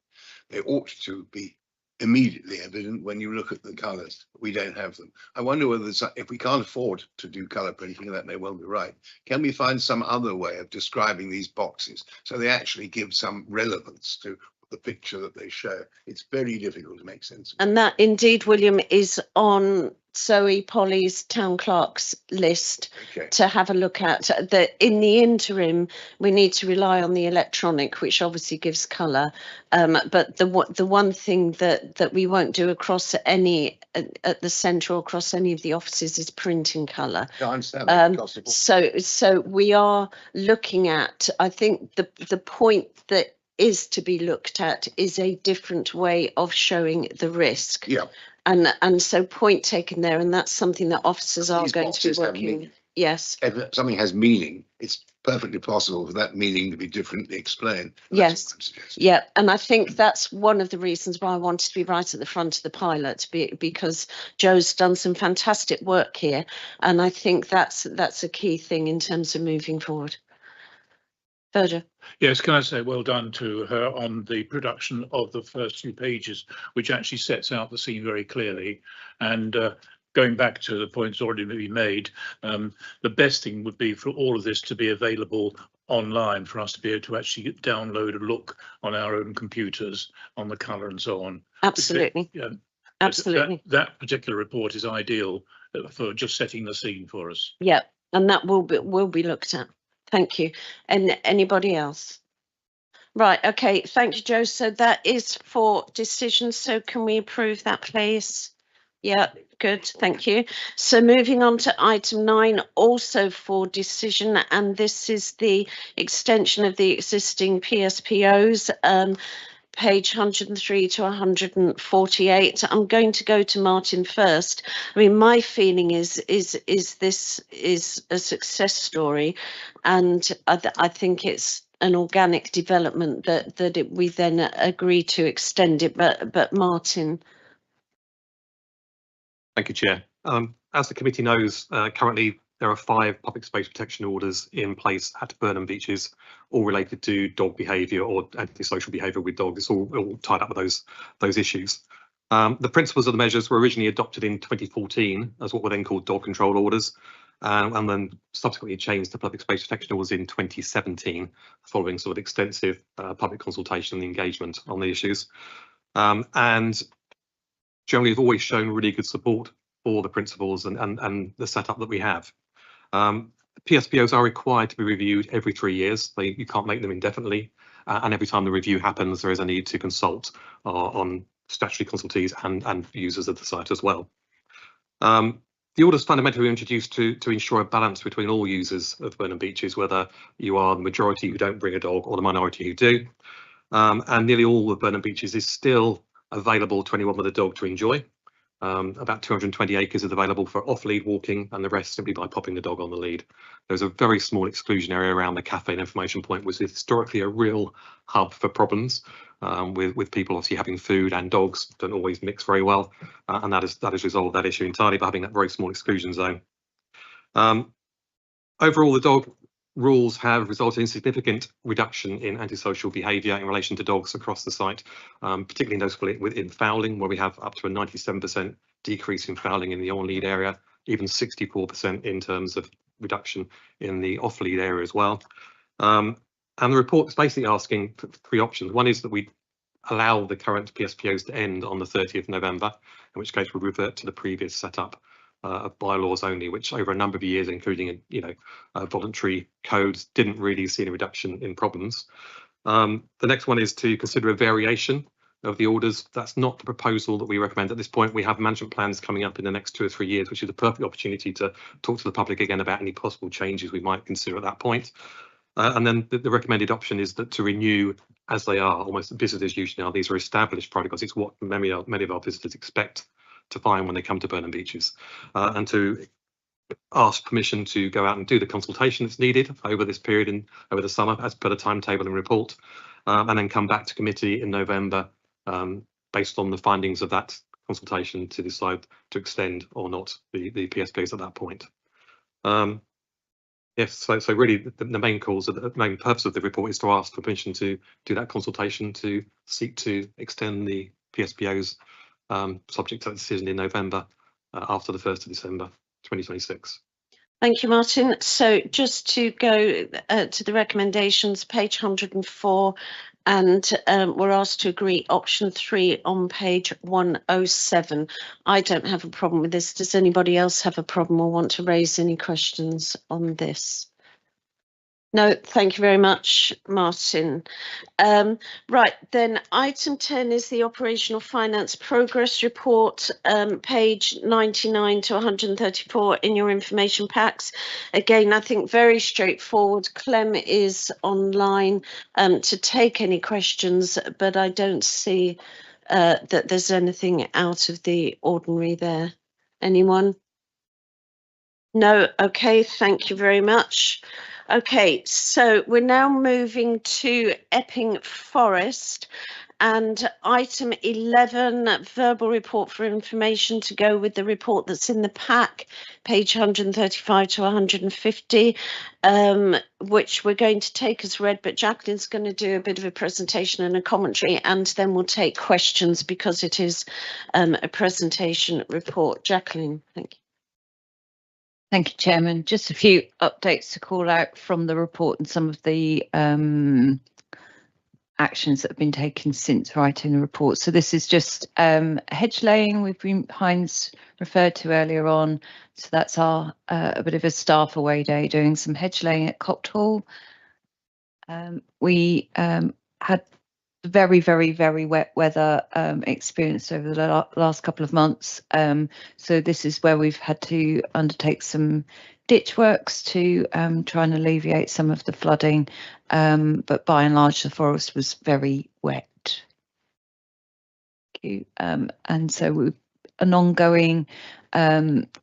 They ought to be immediately evident when you look at the colours. We don't have them. I wonder whether if we can't afford to do colour printing, and that may well be right, can we find some other way of describing these boxes so they actually give some relevance to the picture that they show? It's very difficult to make sense of. And that indeed, William, is on Zoe Polly's town clerk's list to have a look at. In the interim, we need to rely on the electronic, which obviously gives colour. But the one thing that we won't do across any at the centre or across any of the offices is print in colour. I understand that. So we are looking at, I think the point that is to be looked at is a different way of showing the risk. Yeah. And so point taken there, and that's something that officers are going to be working. Yes. If something has meaning, it's perfectly possible for that meaning to be differently explained. Yes. Yeah. And I think that's one of the reasons why I wanted to be right at the front of the pilot, because Joe's done some fantastic work here. And I think that's a key thing in terms of moving forward. Virgil. Yes, can I say well done to her on the production of the first 2 pages, which actually sets out the scene very clearly. And going back to the points already been made, the best thing would be for all of this to be available online, for us to be able to actually download a look on our own computers on the colour and so on. Absolutely. Yeah, absolutely. That particular report is ideal for just setting the scene for us. Yeah, and that will be looked at. Thank you. And anybody else? Right, okay, thank you, Joe. So that is for decisions. So can we approve that, please? Yeah, good, thank you. So moving on to item 9, also for decision, and this is the extension of the existing PSPOs. Page 103 to 148. I'm going to go to Martin first. I mean, my feeling is this is a success story, and I think it's an organic development that we then agree to extend it. But Martin. Thank you, Chair. As the committee knows, currently there are 5 public space protection orders in place at Burnham Beaches, all related to dog behaviour or antisocial behaviour with dogs. It's all tied up with those issues. The principles of the measures were originally adopted in 2014 as what were then called dog control orders, and then subsequently changed to public space protection orders in 2017, following sort of extensive public consultation and engagement on the issues. And generally have always shown really good support for the principles and the setup that we have. PSPOs are required to be reviewed every 3 years. You can't make them indefinitely, and every time the review happens, there is a need to consult on statutory consultees and users of the site as well. The orders fundamentally were introduced to ensure a balance between all users of Burnham Beeches, whether you are the majority who don't bring a dog or the minority who do. And nearly all of Burnham Beeches is still available to anyone with a dog to enjoy. About 220 acres is available for off-lead walking, and the rest simply by popping the dog on the lead. There's a very small exclusion area around the cafe and information point, which is historically a real hub for problems, with people obviously having food and dogs don't always mix very well, and that has resolved that issue entirely by having that very small exclusion zone. Overall, the dog rules have resulted in significant reduction in antisocial behaviour in relation to dogs across the site, particularly notably within fouling, where we have up to a 97% decrease in fouling in the on-lead area, even 64% in terms of reduction in the off-lead area as well. And the report is basically asking for 3 options. One is that we allow the current PSPOs to end on the 30th of November, in which case we revert to the previous setup of bylaws only, which over a number of years, including voluntary codes, didn't really see a reduction in problems. The next one is to consider a variation of the orders. That's not the proposal that we recommend at this point. We have management plans coming up in the next 2 or 3 years, which is a perfect opportunity to talk to the public again about any possible changes we might consider at that point. And then the recommended option is that to renew as they are, almost business as usual. Now, these are established protocols. It's what many of our visitors expect to find when they come to Burnham Beeches, and to ask permission to go out and do the consultation that's needed over this period and over the summer as per the timetable and report, and then come back to committee in November based on the findings of that consultation to decide to extend or not the PSPs at that point. Yes, so really the main cause, the main purpose of the report is to ask for permission to do that consultation to seek to extend the PSPOs subject to a decision in November after the 1st of December 2026. Thank you, Martin. So just to go to the recommendations, page 104, and we're asked to agree option 3 on page 107. I don't have a problem with this. Does anybody else have a problem or want to raise any questions on this? No, thank you very much, Martin. Right, then item 10 is the operational finance progress report, page 99 to 134 in your information packs. Again, I think very straightforward. Clem is online to take any questions, but I don't see that there's anything out of the ordinary there. Anyone? No, okay, thank you very much. Okay, so we're now moving to Epping Forest, and item 11, verbal report for information to go with the report that's in the pack, page 135 to 150, which we're going to take as read, but Jacqueline's going to do a bit of a presentation and a commentary, and then we'll take questions because it is a presentation report. Jacqueline, thank you. Thank you, Chairman. Just a few updates to call out from the report and some of the actions that have been taken since writing the report. So this is just hedge laying Heinz referred to earlier on. So that's our a bit of a staff away day doing some hedge laying at Copt Hall. We had very, very, very wet weather experienced over the last couple of months. So this is where we've had to undertake some ditch works to try and alleviate some of the flooding. But by and large, the forest was very wet. Thank you. And so we've an ongoing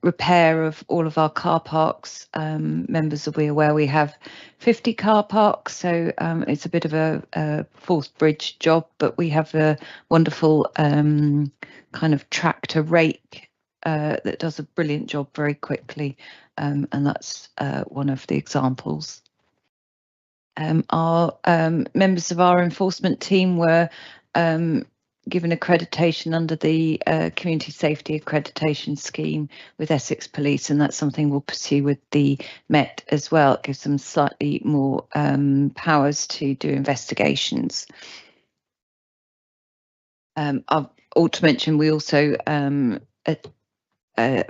repair of all of our car parks. Members will be aware we have 50 car parks, so it's a bit of a fourth bridge job, but we have a wonderful kind of tractor rake that does a brilliant job very quickly, and that's one of the examples. Our members of our enforcement team were given accreditation under the Community Safety Accreditation Scheme with Essex Police, and that's something we'll pursue with the Met as well. It gives them slightly more powers to do investigations. I've ought to mention, we also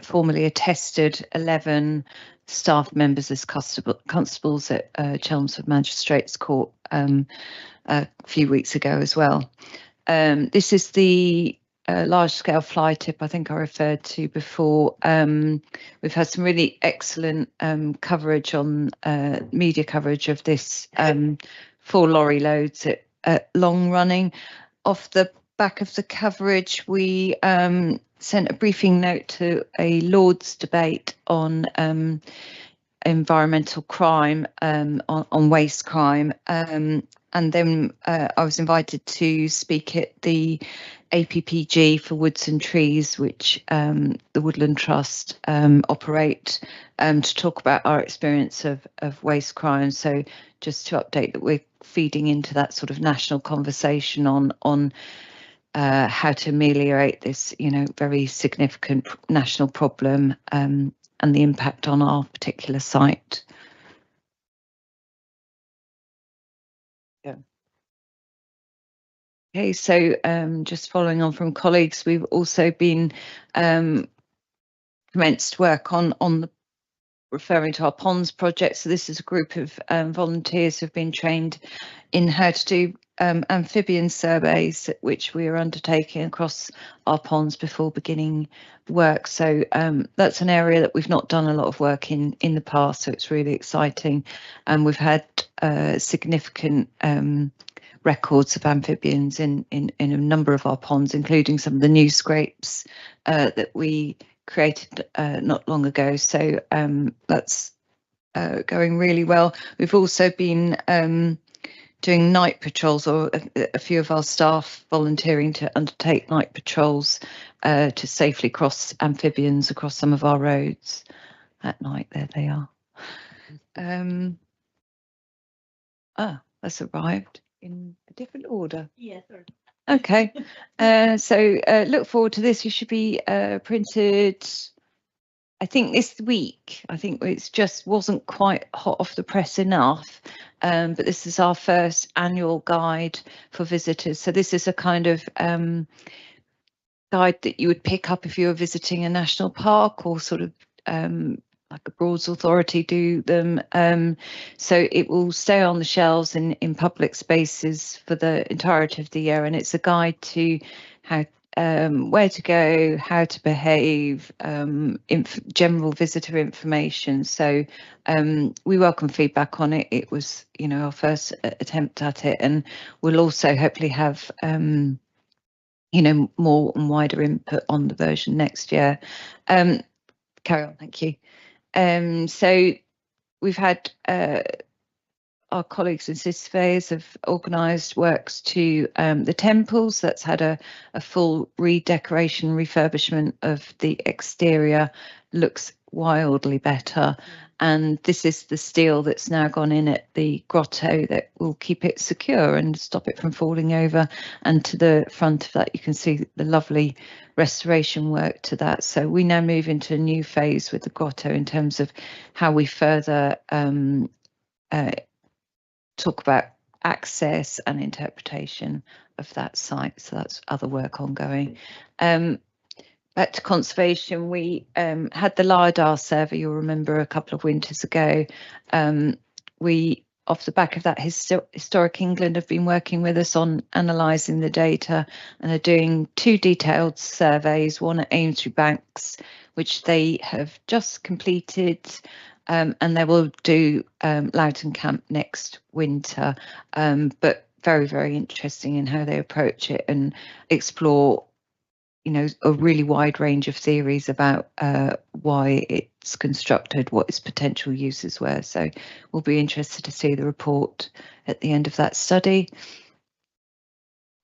formally attested 11 staff members as constables at Chelmsford Magistrates Court a few weeks ago as well. This is the large-scale fly tip I think I referred to before. We've had some really excellent coverage on media coverage of this 4 lorry loads at long running. Off the back of the coverage, we sent a briefing note to a Lord's debate on environmental crime, on waste crime, and then I was invited to speak at the APPG for Woods and Trees, which the Woodland Trust operate, to talk about our experience of waste crime. So just to update that we're feeding into that sort of national conversation on how to ameliorate this, very significant national problem, and the impact on our particular site. Yeah. Okay, so just following on from colleagues, we've also been commenced work on the referring to our ponds project. So this is a group of volunteers who've been trained in how to do amphibian surveys, which we are undertaking across our ponds before beginning work. So that's an area that we've not done a lot of work in the past, so it's really exciting. And we've had significant records of amphibians in a number of our ponds, including some of the new scrapes that we created not long ago. So that's going really well. We've also been doing night patrols, or a few of our staff volunteering to undertake night patrols to safely cross amphibians across some of our roads at night. There they are. That's arrived in a different order. Yeah, sorry. Okay, so look forward to this. You should be printed, I think, this week. I think it's just wasn't quite hot off the press enough, but this is our first annual guide for visitors. So this is a kind of guide that you would pick up if you were visiting a national park, or sort of like a Broads Authority do them. So it will stay on the shelves in public spaces for the entirety of the year, and it's a guide to how where to go, how to behave, general visitor information. So we welcome feedback on it. It was, our first attempt at it, and we'll also hopefully have more and wider input on the version next year. Carry on, thank you. So we've had our colleagues and surveyors have organised works to the temples. That's had a full redecoration, refurbishment of the exterior. Looks wildly better. And this is the steel that's now gone in at the grotto that will keep it secure and stop it from falling over. And to the front of that, you can see the lovely restoration work to that. So we now move into a new phase with the grotto in terms of how we further talk about access and interpretation of that site. So that's other work ongoing. Back to conservation, we had the LiDAR survey, you'll remember, a couple of winters ago. We, off the back of that, Historic England have been working with us on analysing the data and are doing 2 detailed surveys, one at Amesbury Banks, which they have just completed, and they will do Loughton Camp next winter. But very, very interesting in how they approach it and explore a really wide range of theories about why it's constructed, what its potential uses were. So we'll be interested to see the report at the end of that study.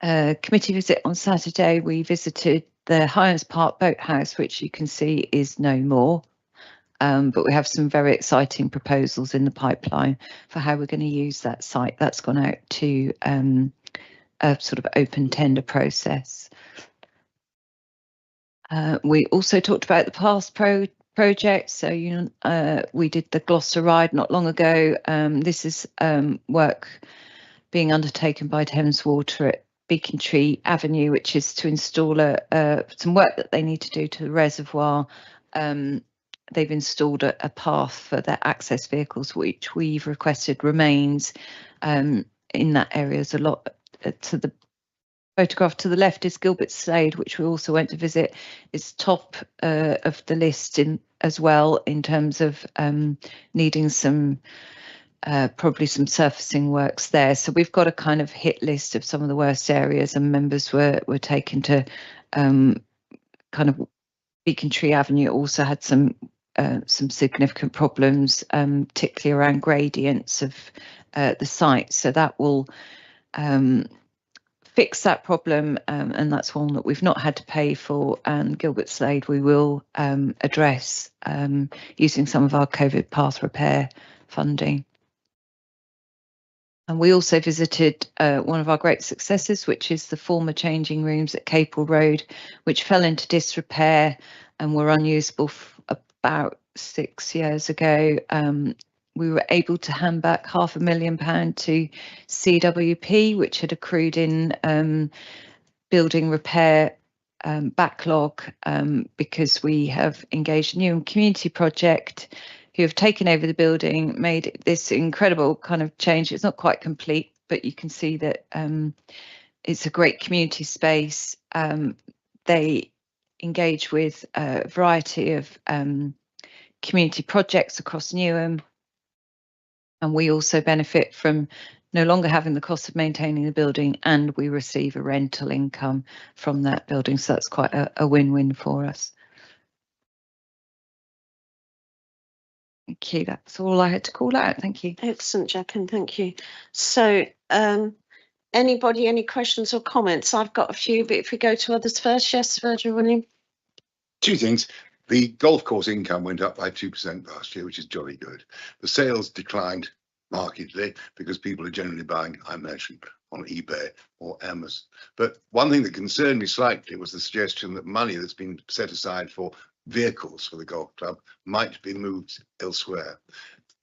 Committee visit on Saturday, we visited the Hynes Park Boathouse, which you can see is no more. But we have some very exciting proposals in the pipeline for how we're going to use that site. That's gone out to a sort of open tender process. We also talked about the past project. So we did the Gloucester ride not long ago. This is work being undertaken by Thames Water at Beacon Tree Avenue, which is to install some work that they need to do to the reservoir. They've installed a path for their access vehicles, which we've requested remains in that area. There's a lot to the photograph to the left is Gilbert Slade, which we also went to visit. It's top of the list as well in terms of needing some probably some surfacing works there. So we've got a kind of hit list of some of the worst areas, and members were taken to kind of Beacon Tree Avenue. Also had some significant problems, particularly around gradients of the site. So that will fix that problem, and that's one that we've not had to pay for. And Gilbert Slade we will address using some of our COVID path repair funding. And we also visited one of our great successes, which is the former changing rooms at Capel Road, which fell into disrepair and were unusable about 6 years ago. We were able to hand back £500,000 to CWP, which had accrued in building repair backlog, because we have engaged a new community project who have taken over the building, made this incredible kind of change. It's not quite complete, but you can see that it's a great community space. They engage with a variety of community projects across Newham. And we also benefit from no longer having the cost of maintaining the building, and we receive a rental income from that building. So that's quite a win-win for us. Thank you. That's all I had to call out. Thank you. Excellent, Jacqueline. Thank you. So anybody, any questions or comments? I've got a few, but if we go to others first. Yes, Virgil, William. Two things. The golf course income went up by 2% last year, which is jolly good. The sales declined markedly because people are generally buying, I imagine, on eBay or Amazon. But one thing that concerned me slightly was the suggestion that money that's been set aside for vehicles for the golf club might be moved elsewhere.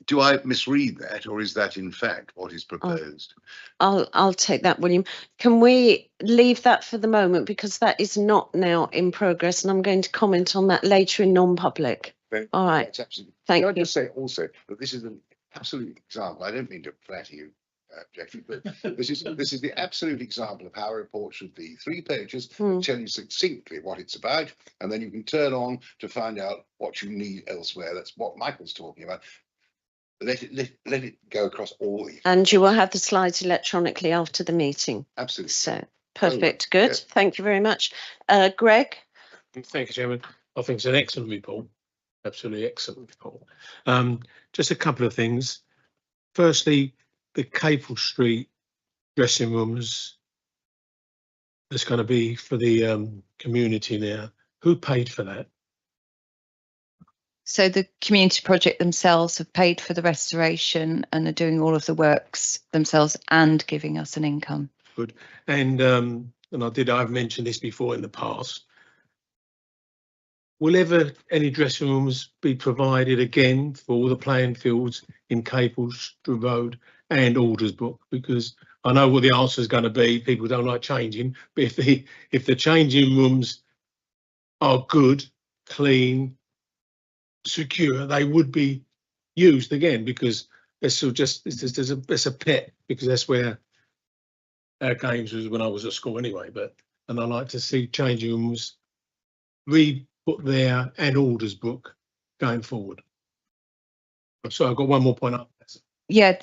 Do I misread that, or is that in fact what is proposed? I'll take that, William. Can we leave that for the moment, because that is not now in progress, and I'm going to comment on that later in non-public. All right. That's absolutely. Thank Can I you. just say also that this is an absolute example. I don't mean to flatter you, Jackie, but this is the absolute example of how a report should be. 3 pages that tell you succinctly what it's about, and then you can turn on to find out what you need elsewhere. That's what Michael's talking about. Let it go across all the. And you will have the slides electronically after the meeting. Absolutely. So perfect. Good. Yes. Thank you very much. Greg. Thank you, Chairman. I think it's an excellent report. Absolutely excellent report. Just a couple of things. Firstly, the Capel Street dressing rooms that's going to be for the community now. Who paid for that? So the community project themselves have paid for the restoration and are doing all of the works themselves and giving us an income. Good. And I've mentioned this before in the past. Will ever any dressing rooms be provided again for all the playing fields in Capel Road and Aldersbrook? Because I know what the answer is going to be. People don't like changing, but if the changing rooms are good, clean, secure, they would be used again, because it's a pet, because that's where our games was when I was at school anyway. And I like to see changing rooms re-put there and Aldersbrook going forward. So I've got one more point up. Yeah,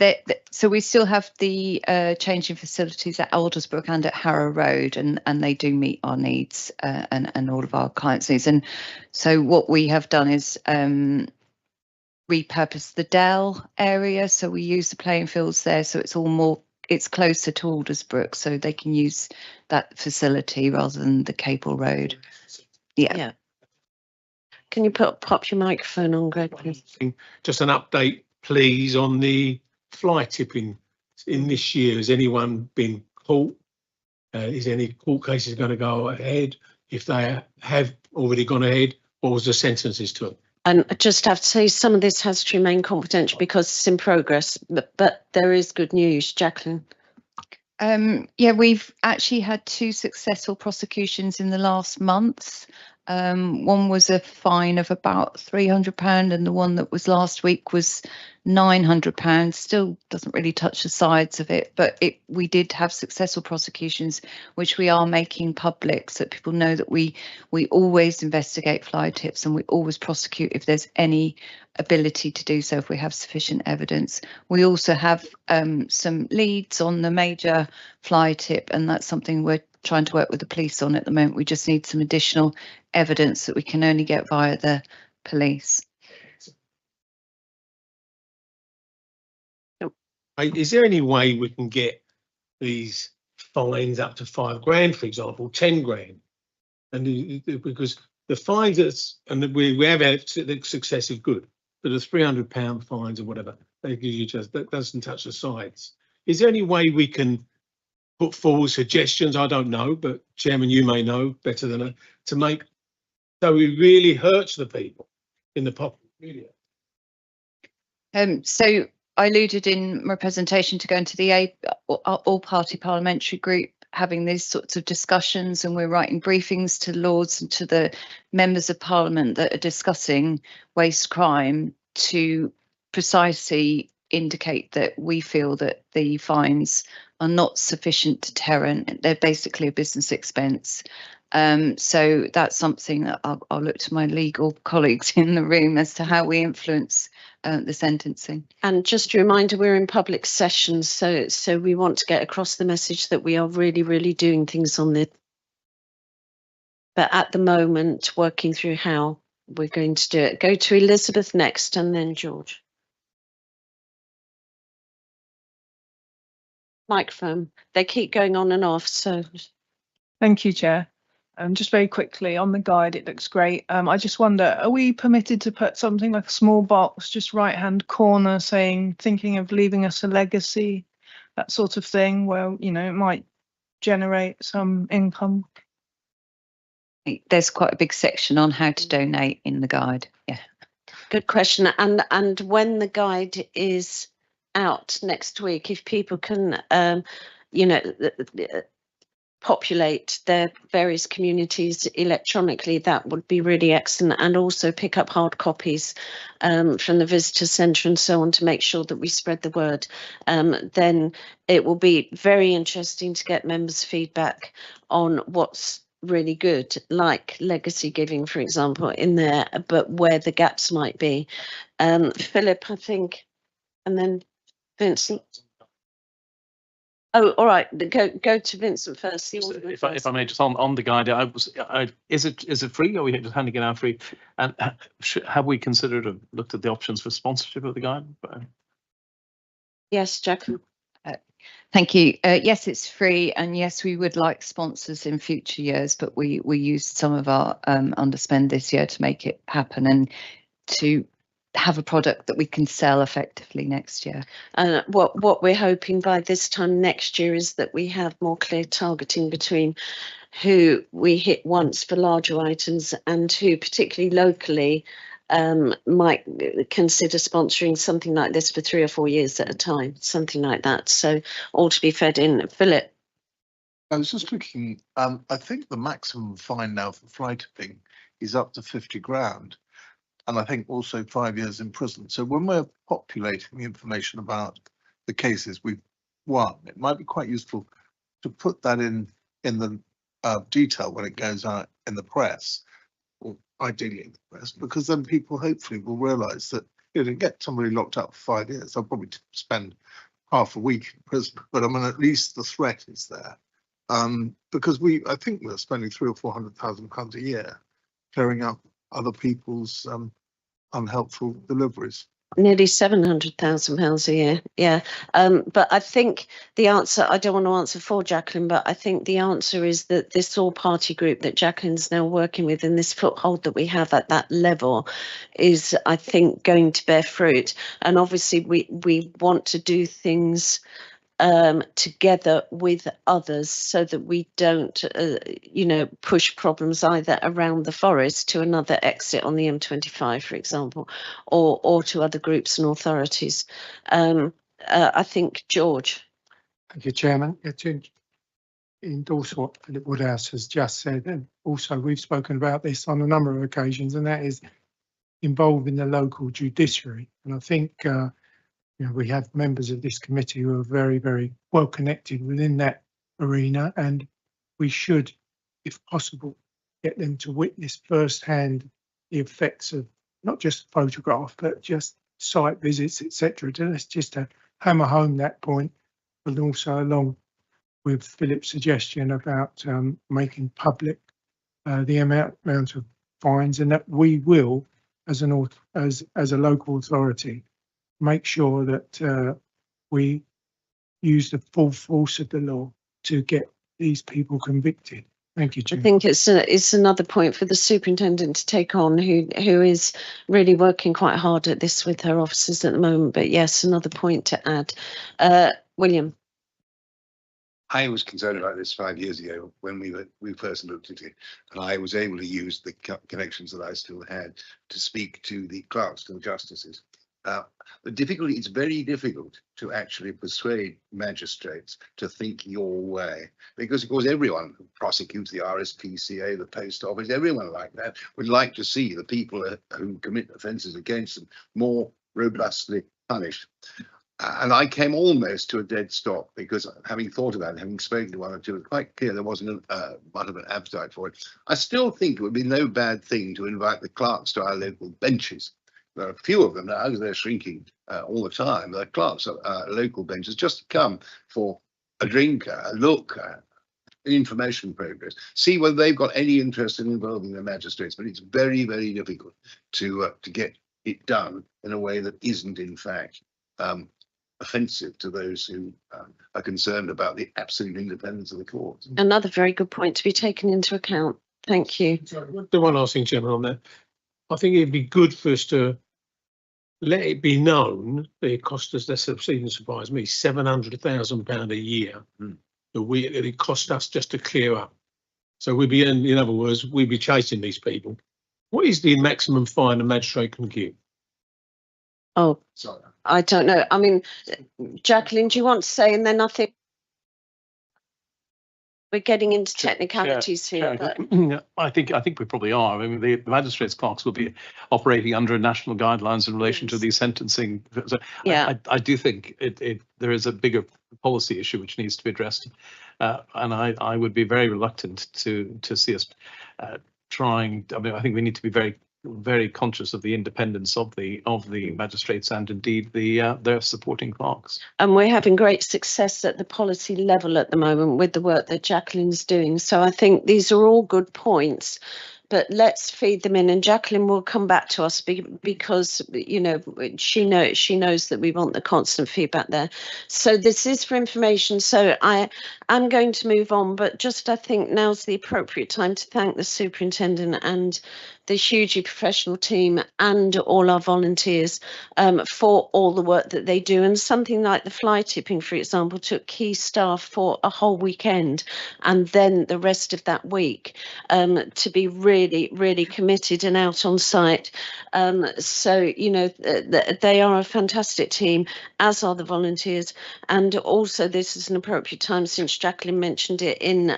so we still have the changing facilities at Aldersbrook and at Harrow Road, and they do meet our needs and all of our clients' needs. And so what we have done is repurpose the Dell area, so we use the playing fields there, so it's closer to Aldersbrook, so they can use that facility rather than the Capel Road. Yeah. Can you pop your microphone on, Greg, please? Just an update, please, on the fly tipping in this year. Has anyone been caught? Is any court cases going to go ahead? If they have already gone ahead, what was the sentences to it? And I just have to say, some of this has to remain confidential because it's in progress, but there is good news, Jacqueline. Yeah, we've actually had 2 successful prosecutions in the last month. One was a fine of about £300, and the one that was last week was £900. Still doesn't really touch the sides of it, but we did have successful prosecutions, which we are making public, so that people know that we always investigate fly tips, and we always prosecute if there's any ability to do so, if we have sufficient evidence. We also have some leads on the major fly tip, and that's something we're trying to work with the police on at the moment. We just need some additional evidence that we can only get via the police. Is there any way we can get these fines up to £5,000, for example, 10 grand? And because the fines and we have had success is good, but the £300 fines or whatever, they give you that doesn't touch the sides. Is there any way we can put forward suggestions? I don't know, but Chairman, you may know better than to make so it really hurts the people in the public media. So I alluded in my presentation to going to the all-party parliamentary group, having these sorts of discussions, and we're writing briefings to Lords and to the members of Parliament that are discussing waste crime to precisely indicate that we feel that the fines are not sufficient deterrent. They're basically a business expense. So that's something that I'll look to my legal colleagues in the room as to how we influence the sentencing. And just a reminder, we're in public sessions, so we want to get across the message that we are really doing things on this. But at the moment, working through how we're going to do it. Go to Elizabeth next, and then George. Microphone. They keep going on and off, so. Thank you, Chair. Just very quickly on the guide, it looks great. I just wonder, are we permitted to put something like a small box, just right-hand corner, saying, thinking of leaving us a legacy, that sort of thing, where, you know, it might generate some income? There's quite a big section on how to donate in the guide. Yeah. Good question. And when the guide is out next week, if people can, you know, populate their various communities electronically, that would be really excellent, and also pick up hard copies from the visitor centre and so on to make sure that we spread the word. Then it will be very interesting to get members' feedback on what's really good, like legacy giving, for example, in there, but where the gaps might be. Philip, I think, and then Vincent. Oh, all right. Go to Vincent first. If I may, just on the guide, is it free, or are we just handing it out free? And have we considered or looked at the options for sponsorship of the guide? Yes, Jack. Thank you. Yes, it's free, and yes, we would like sponsors in future years, but we used some of our underspend this year to make it happen and to have a product that we can sell effectively next year. And what we're hoping by this time next year is that we have more clear targeting between who we hit once for larger items and who, particularly locally, might consider sponsoring something like this for 3 or 4 years at a time, something like that. So all to be fed in. Philip. I was just looking, I think the maximum fine now for fly tipping is up to 50 grand. And I think also 5 years in prison. So when we're populating the information about the cases we've won, it might be quite useful to put that in the detail when it goes out in the press, or ideally in the press, because then people hopefully will realise that you know, to get somebody locked up for 5 years, they'll probably spend half a week in prison, but I mean, at least the threat is there. Because I think we're spending £300,000 or £400,000 a year clearing up other people's unhelpful deliveries. Nearly £700,000 a year, yeah. But I think the answer, I don't want to answer for Jacqueline, but I think the answer is that this all-party group that Jacqueline's now working with, and this foothold that we have at that level, is, I think, going to bear fruit. And obviously, we want to do things together with others so that we don't, you know, push problems either around the forest to another exit on the M25, for example, or to other groups and authorities. I think, George. Thank you, Chairman. Yeah, to endorse what Philip Woodhouse has just said, and also we've spoken about this on a number of occasions, and that is involving the local judiciary. And I think we have members of this committee who are very, very well connected within that arena, and we should, if possible, get them to witness firsthand the effects of not just photograph, but just site visits, etc. That's just to hammer home that point, but also along with Philip's suggestion about making public the amount of fines, and that we will, as a local authority, make sure that we use the full force of the law to get these people convicted. Thank you, Chair. I think it's another point for the superintendent to take on, who is really working quite hard at this with her officers at the moment. But yes, another point to add. William. I was concerned about this 5 years ago when we first looked at it, and I was able to use the connections that I still had to speak to the clerks, to the justices. The difficulty, it's very difficult to actually persuade magistrates to think your way, because of course everyone who prosecutes, the RSPCA, the post office, everyone like that would like to see the people who commit offences against them more robustly punished. And I came almost to a dead stop, because having thought about it, having spoken to one or two, it was quite clear there wasn't much of an appetite for it. I still think it would be no bad thing to invite the clerks to our local benches. There are a few of them now, because they're shrinking all the time. The clerks at local benches just to come for a drink, a look, an information progress, see whether they've got any interest in involving the magistrates. But it's very, very difficult to get it done in a way that isn't, in fact, offensive to those who are concerned about the absolute independence of the court. Another very good point to be taken into account. Thank you. The one last thing, Chairman, on that. I think it'd be good for us to let it be known that it cost us, that's even surprised me, £700,000 a year that it cost us just to clear up. So we'd be, in other words, we'd be chasing these people. What is the maximum fine a magistrate can give? Oh, sorry. I don't know. I mean, Jacqueline, do you want to say? And then I think we're getting into technicalities here. But I think we probably are. I mean, the magistrates' clerks will be operating under national guidelines in relation to these sentencing. So yeah, I do think there is a bigger policy issue which needs to be addressed, and I would be very reluctant to see us trying. I mean, I think we need to be very conscious of the independence of the magistrates and indeed their supporting clerks. And we're having great success at the policy level at the moment with the work that Jacqueline's doing. So I think these are all good points, but let's feed them in, and Jacqueline will come back to us because she knows that we want the constant feedback there. So this is for information. So I am going to move on, but just I think now's the appropriate time to thank the superintendent and the hugely professional team and all our volunteers for all the work that they do. And something like the fly tipping, for example, took key staff for a whole weekend and then the rest of that week to be really committed and out on site. So, they are a fantastic team, as are the volunteers. And also this is an appropriate time, since Jacqueline mentioned it in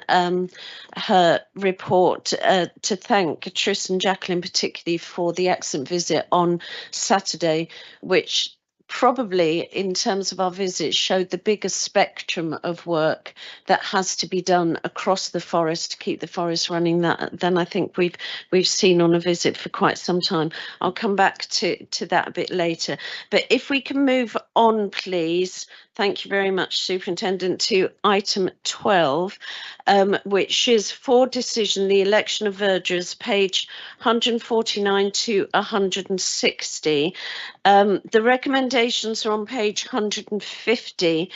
her report, to thank Tris and Jacqueline particularly for the excellent visit on Saturday, which probably in terms of our visits showed the biggest spectrum of work that has to be done across the forest to keep the forest running than I think we've seen on a visit for quite some time. I'll come back to that a bit later, but if we can move on, please. Thank you very much, Superintendent, to item 12, which is for decision the election of vergers, page 149 to 160. The recommendations are on page 150.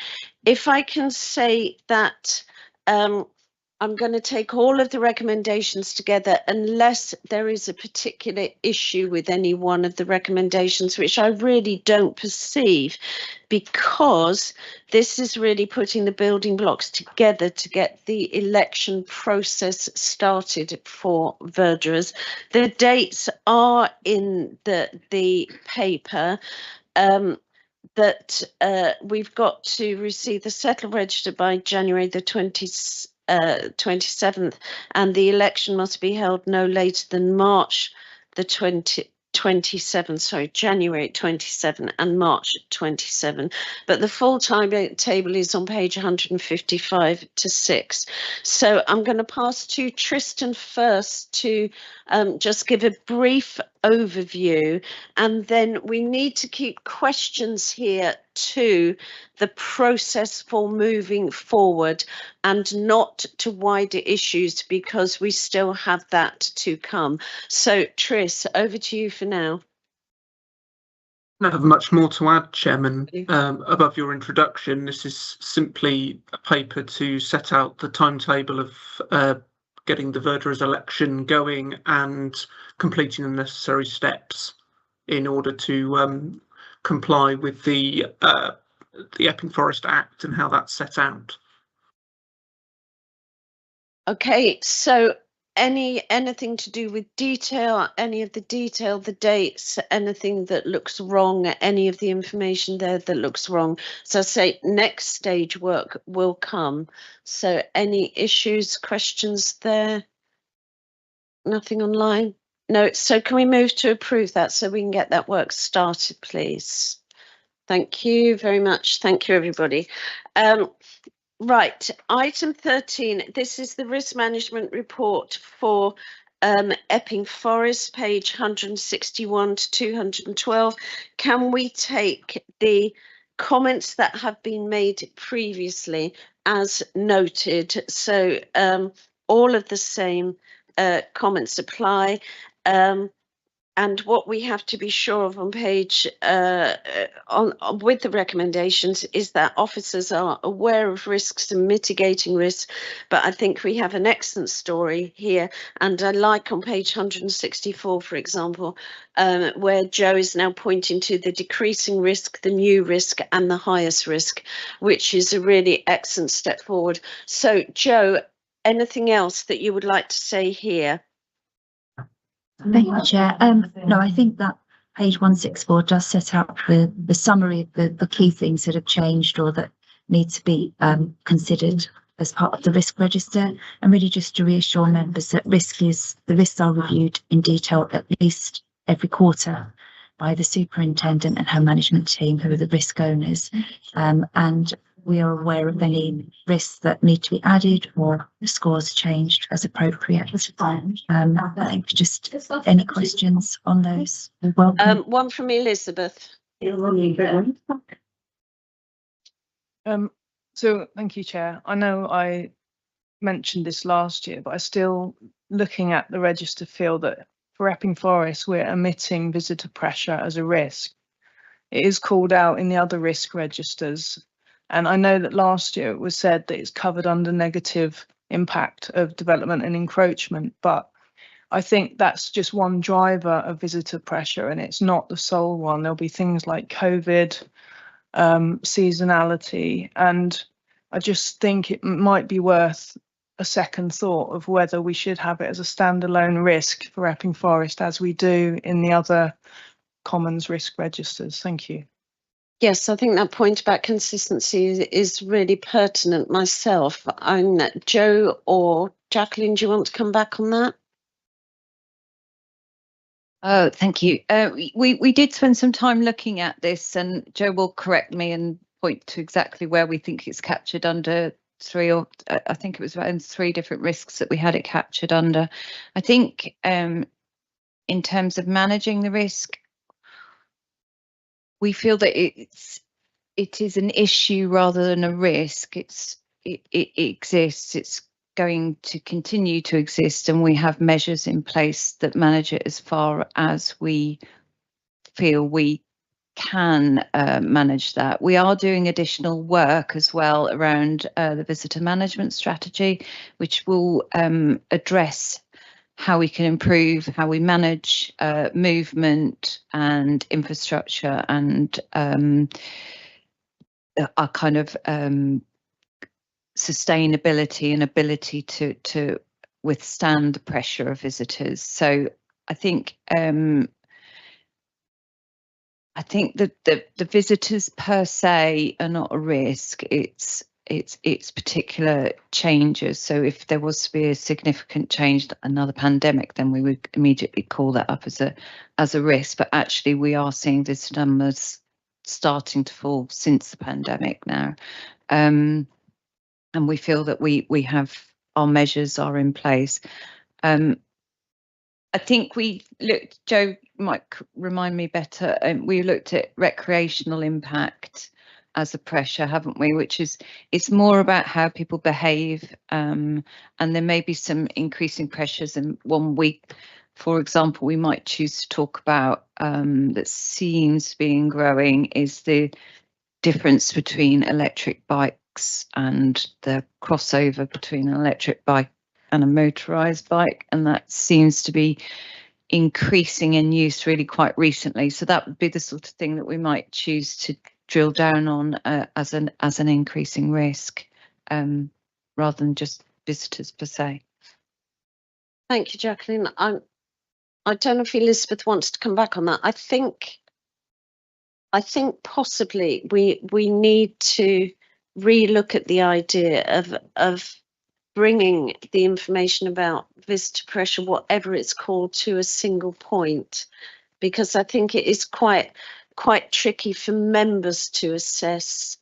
If I can say that I'm going to take all of the recommendations together unless there is a particular issue with any one of the recommendations, which I really don't perceive, because this is really putting the building blocks together to get the election process started for vergerers. The dates are in the paper. that we've got to receive the settled register by January the 27th, and the election must be held no later than March the 27, sorry, January 27 and March 27, but the full timetable is on page 155 to 6. So I'm going to pass to Tristan first to just give a brief overview, and then we need to keep questions here to the process for moving forward and not to wider issues, because we still have that to come. So Tris, over to you for now. I don't have much more to add, Chairman. Above your introduction, this is simply a paper to set out the timetable of getting the Verderers election going and completing the necessary steps in order to comply with the Epping Forest Act and how that's set out. Okay, so anything to do with detail, any of the detail, the dates, anything that looks wrong, any of the information there that looks wrong. So I say next stage work will come. So any issues, questions there? Nothing online? No, so can we move to approve that so we can get that work started, please? Thank you very much. Thank you, everybody. Right, item 13, this is the risk management report for Epping Forest, page 161 to 212. Can we take the comments that have been made previously as noted? So all of the same comments apply. And what we have to be sure of on page with the recommendations is that officers are aware of risks and mitigating risks. But I think we have an excellent story here, and I like on page 164, for example, where Joe is now pointing to the decreasing risk, the new risk, and the highest risk, which is a really excellent step forward. So, Joe, anything else that you would like to say here? Thank you, Chair. No, I think that page 164 does set out the summary of the key things that have changed or that need to be considered as part of the risk register, and really just to reassure members that the risks are reviewed in detail at least every quarter by the superintendent and her management team, who are the risk owners, and we are aware of any risks that need to be added or the scores changed as appropriate. I think just any questions on those? One from Elizabeth. So thank you, Chair. I know I mentioned this last year, but I still, looking at the register, feel that for Epping Forest, we're omitting visitor pressure as a risk. It is called out in the other risk registers. And I know that last year it was said that it's covered under negative impact of development and encroachment, but I think that's just one driver of visitor pressure, and it's not the sole one. There'll be things like COVID, seasonality, and I just think it might be worth a second thought of whether we should have it as a standalone risk for Epping Forest, as we do in the other Commons risk registers. Thank you. Yes, I think that point about consistency is really pertinent myself. I'm Joe or Jacqueline, do you want to come back on that? Oh, thank you. We did spend some time looking at this, and Joe will correct me and point to exactly where we think it's captured under I think it was around 3 different risks that we had it captured under. I think in terms of managing the risk, we feel that it is an issue rather than a risk. It exists. It's going to continue to exist, and we have measures in place that manage it as far as we feel we can manage that. We are doing additional work as well around the visitor management strategy, which will address how we can improve how we manage movement and infrastructure and our kind of sustainability and ability to withstand the pressure of visitors. So I think I think that the visitors per se are not a risk. It's particular changes. So if there was to be a significant change, another pandemic, then we would immediately call that up as a risk. But actually, we are seeing visitor numbers starting to fall since the pandemic now, and we feel that we have our measures are in place. I think we looked, Joe might remind me better, we looked at recreational impact as a pressure, haven't we? Which is, it's more about how people behave, and there may be some increasing pressures. And 1 week, for example, we might choose to talk about that seems to be growing is the difference between electric bikes and the crossover between an electric bike and a motorised bike, and that seems to be increasing in use really quite recently. So that would be the sort of thing that we might choose to drill down on as an increasing risk, rather than just visitors per se. Thank you, Jacqueline. I don't know if Elizabeth wants to come back on that. I think possibly we need to relook at the idea of bringing the information about visitor pressure, whatever it's called, to a single point, because I think it is quite tricky for members to assess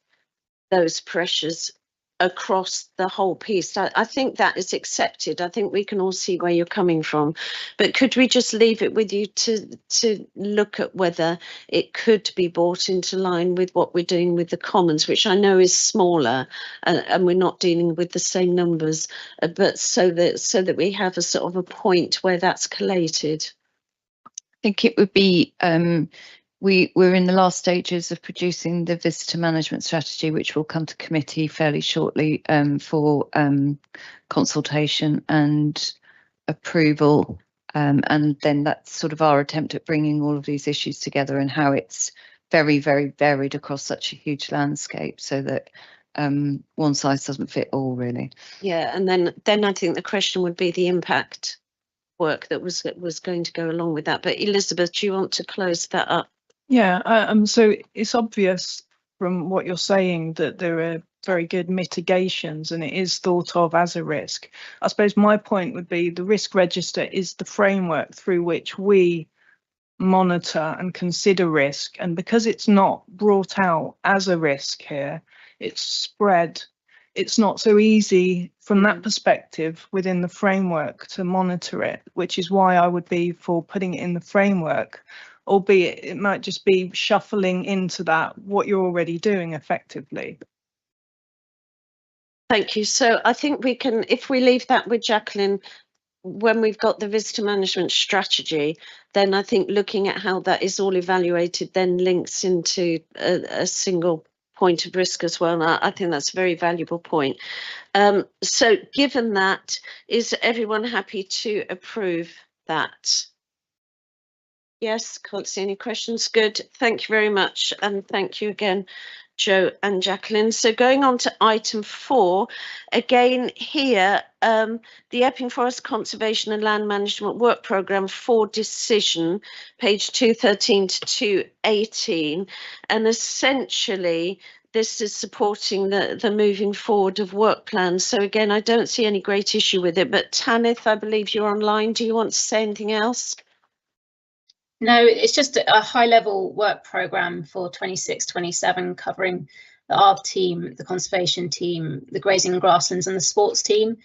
those pressures across the whole piece. I think that is accepted. I think we can all see where you're coming from, but could we just leave it with you to look at whether it could be brought into line with what we're doing with the Commons, which I know is smaller, and we're not dealing with the same numbers, but so that we have a sort of a point where that's collated. I think it would be, we're in the last stages of producing the visitor management strategy, which will come to committee fairly shortly for consultation and approval. And then that's sort of our attempt at bringing all of these issues together and how it's very, very varied across such a huge landscape, so that one size doesn't fit all, really. Yeah, and then I think the question would be the impact work that was going to go along with that. But Elizabeth, do you want to close that up? Yeah, so it's obvious from what you're saying that there are very good mitigations and it is thought of as a risk. I suppose my point would be the risk register is the framework through which we monitor and consider risk, and because it's not brought out as a risk here, it's spread. It's not so easy from that perspective within the framework to monitor it, which is why I would be for putting it in the framework, albeit it might just be shuffling into that what you're already doing effectively. Thank you. So I think we can, if we leave that with Jacqueline, when we've got the visitor management strategy, then I think looking at how that is all evaluated then links into a single point of risk as well. And I think that's a very valuable point. So given that, is everyone happy to approve that? Yes, can't see any questions. Good. Thank you very much. And thank you again, Joe and Jacqueline. So going on to item 4, again here, the Epping Forest Conservation and Land Management Work Programme for decision, page 213 to 218. And essentially, this is supporting the moving forward of work plans. So again, I don't see any great issue with it, but Tanith, I believe you're online. Do you want to say anything else? No, it's just a high-level work programme for 26-27, covering the ARB team, the conservation team, the grazing and grasslands and the sports team.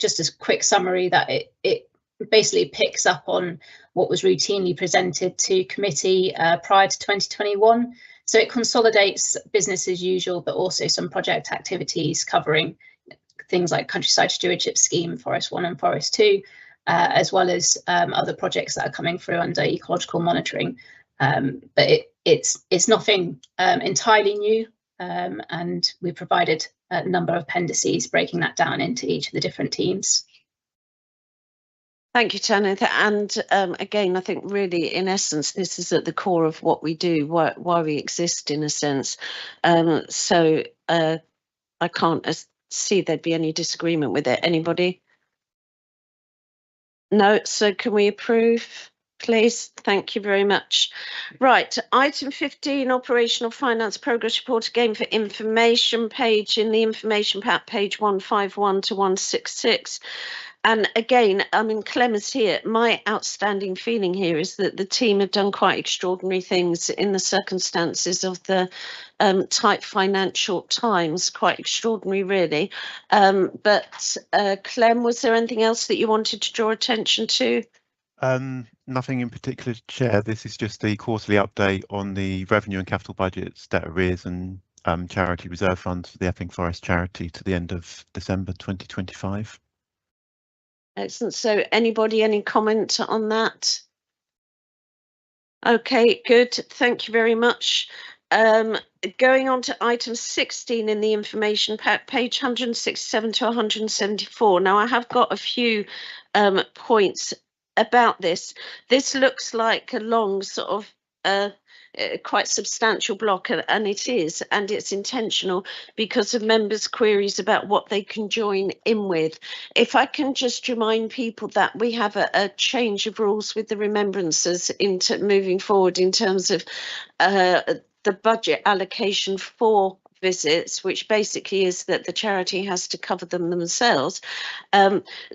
Just a quick summary that it basically picks up on what was routinely presented to committee prior to 2021. So it consolidates business as usual, but also some project activities covering things like countryside stewardship scheme, Forest 1 and Forest 2. As well as other projects that are coming through under ecological monitoring, but it's nothing entirely new, and we provided a number of appendices breaking that down into each of the different teams. Thank you, Tanith. And again, I think really, in essence, this is at the core of what we do, why we exist, in a sense. So I can't see there'd be any disagreement with it. Anybody? No, so can we approve please. Thank you very much. Right, item 15, operational finance progress report, again for information page in the information pack, page 151 to 166. And again, I mean, Clem is here. My outstanding feeling here is that the team have done quite extraordinary things in the circumstances of the tight financial times, quite extraordinary, really. But Clem, was there anything else that you wanted to draw attention to? Nothing in particular, Chair. This is just the quarterly update on the revenue and capital budgets, debt arrears and charity reserve funds for the Epping Forest charity to the end of December 2025. Excellent. So anybody, any comment on that? Okay, good. Thank you very much. Going on to item 16 in the information pack, page 167 to 174. Now, I have got a few points about this. This looks like a long sort of quite substantial block, and it is, and it's intentional because of members' queries about what they can join in with. If I can just remind people that we have a change of rules with the remembrances into moving forward in terms of the budget allocation for visits, which basically is that the charity has to cover them themselves.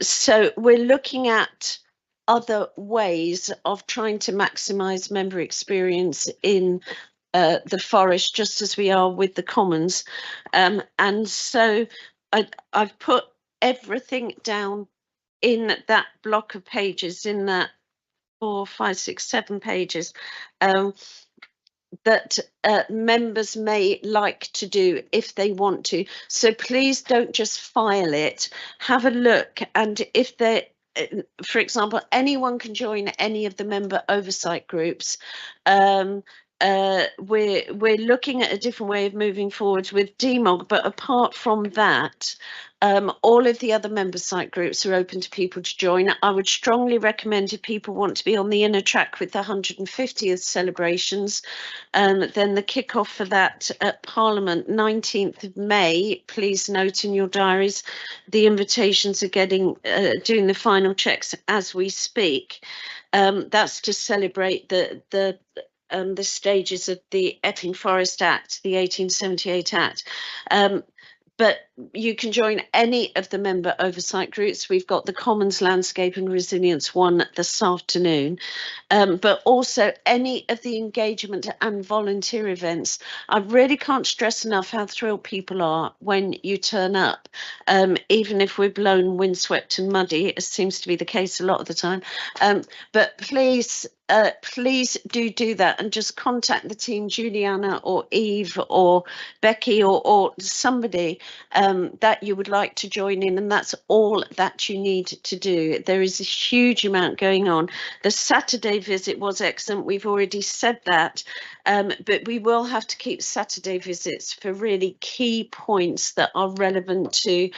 So we're looking at other ways of trying to maximise member experience in the forest, just as we are with the commons. And so I've put everything down in that block of pages, in that 4, 5, 6, 7 pages, that members may like to do if they want to. So please don't just file it, have a look, and if they, for example, anyone can join any of the member oversight groups. We're looking at a different way of moving forward with DMOG, but apart from that, all of the other member site groups are open to people to join. I would strongly recommend, if people want to be on the inner track with the 150th celebrations, then the kick-off for that at Parliament, 19th of May, please note in your diaries. The invitations are getting, doing the final checks as we speak. That's to celebrate the stages of the Epping Forest Act, the 1878 Act. But you can join any of the member oversight groups. We've got the Commons Landscape and Resilience one this afternoon, but also any of the engagement and volunteer events. I really can't stress enough how thrilled people are when you turn up, even if we're blown, windswept and muddy, as seems to be the case a lot of the time. But please do that, and just contact the team, Juliana or Eve or Becky or somebody that you would like to join in, and that's all that you need to do. There is a huge amount going on. The Saturday visit was excellent, we've already said that, but we will have to keep Saturday visits for really key points that are relevant to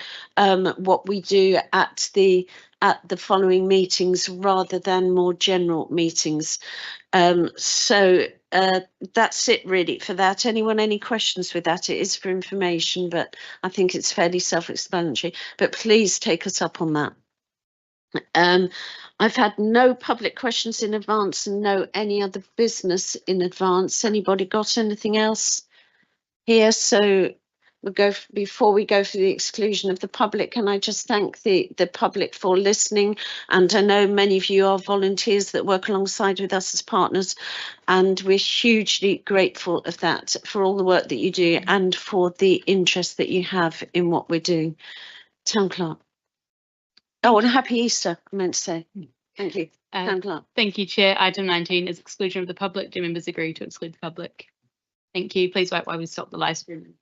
what we do at the following meetings rather than more general meetings. So that's it really for that. Anyone, any questions with that? It is for information, but I think it's fairly self-explanatory, but please take us up on that. I've had no public questions in advance and no any other business in advance. Anybody got anything else here? So we'll go, before we go for the exclusion of the public, can I just thank the public for listening? And I know many of you are volunteers that work alongside with us as partners, and we're hugely grateful of that, for all the work that you do and for the interest that you have in what we're doing. Town Clerk. Oh, and happy Easter, I meant to say. Thank you. Town Clerk. Thank you, Chair. Item 19 is exclusion of the public. Do members agree to exclude the public? Thank you. Please vote while we stop the live stream.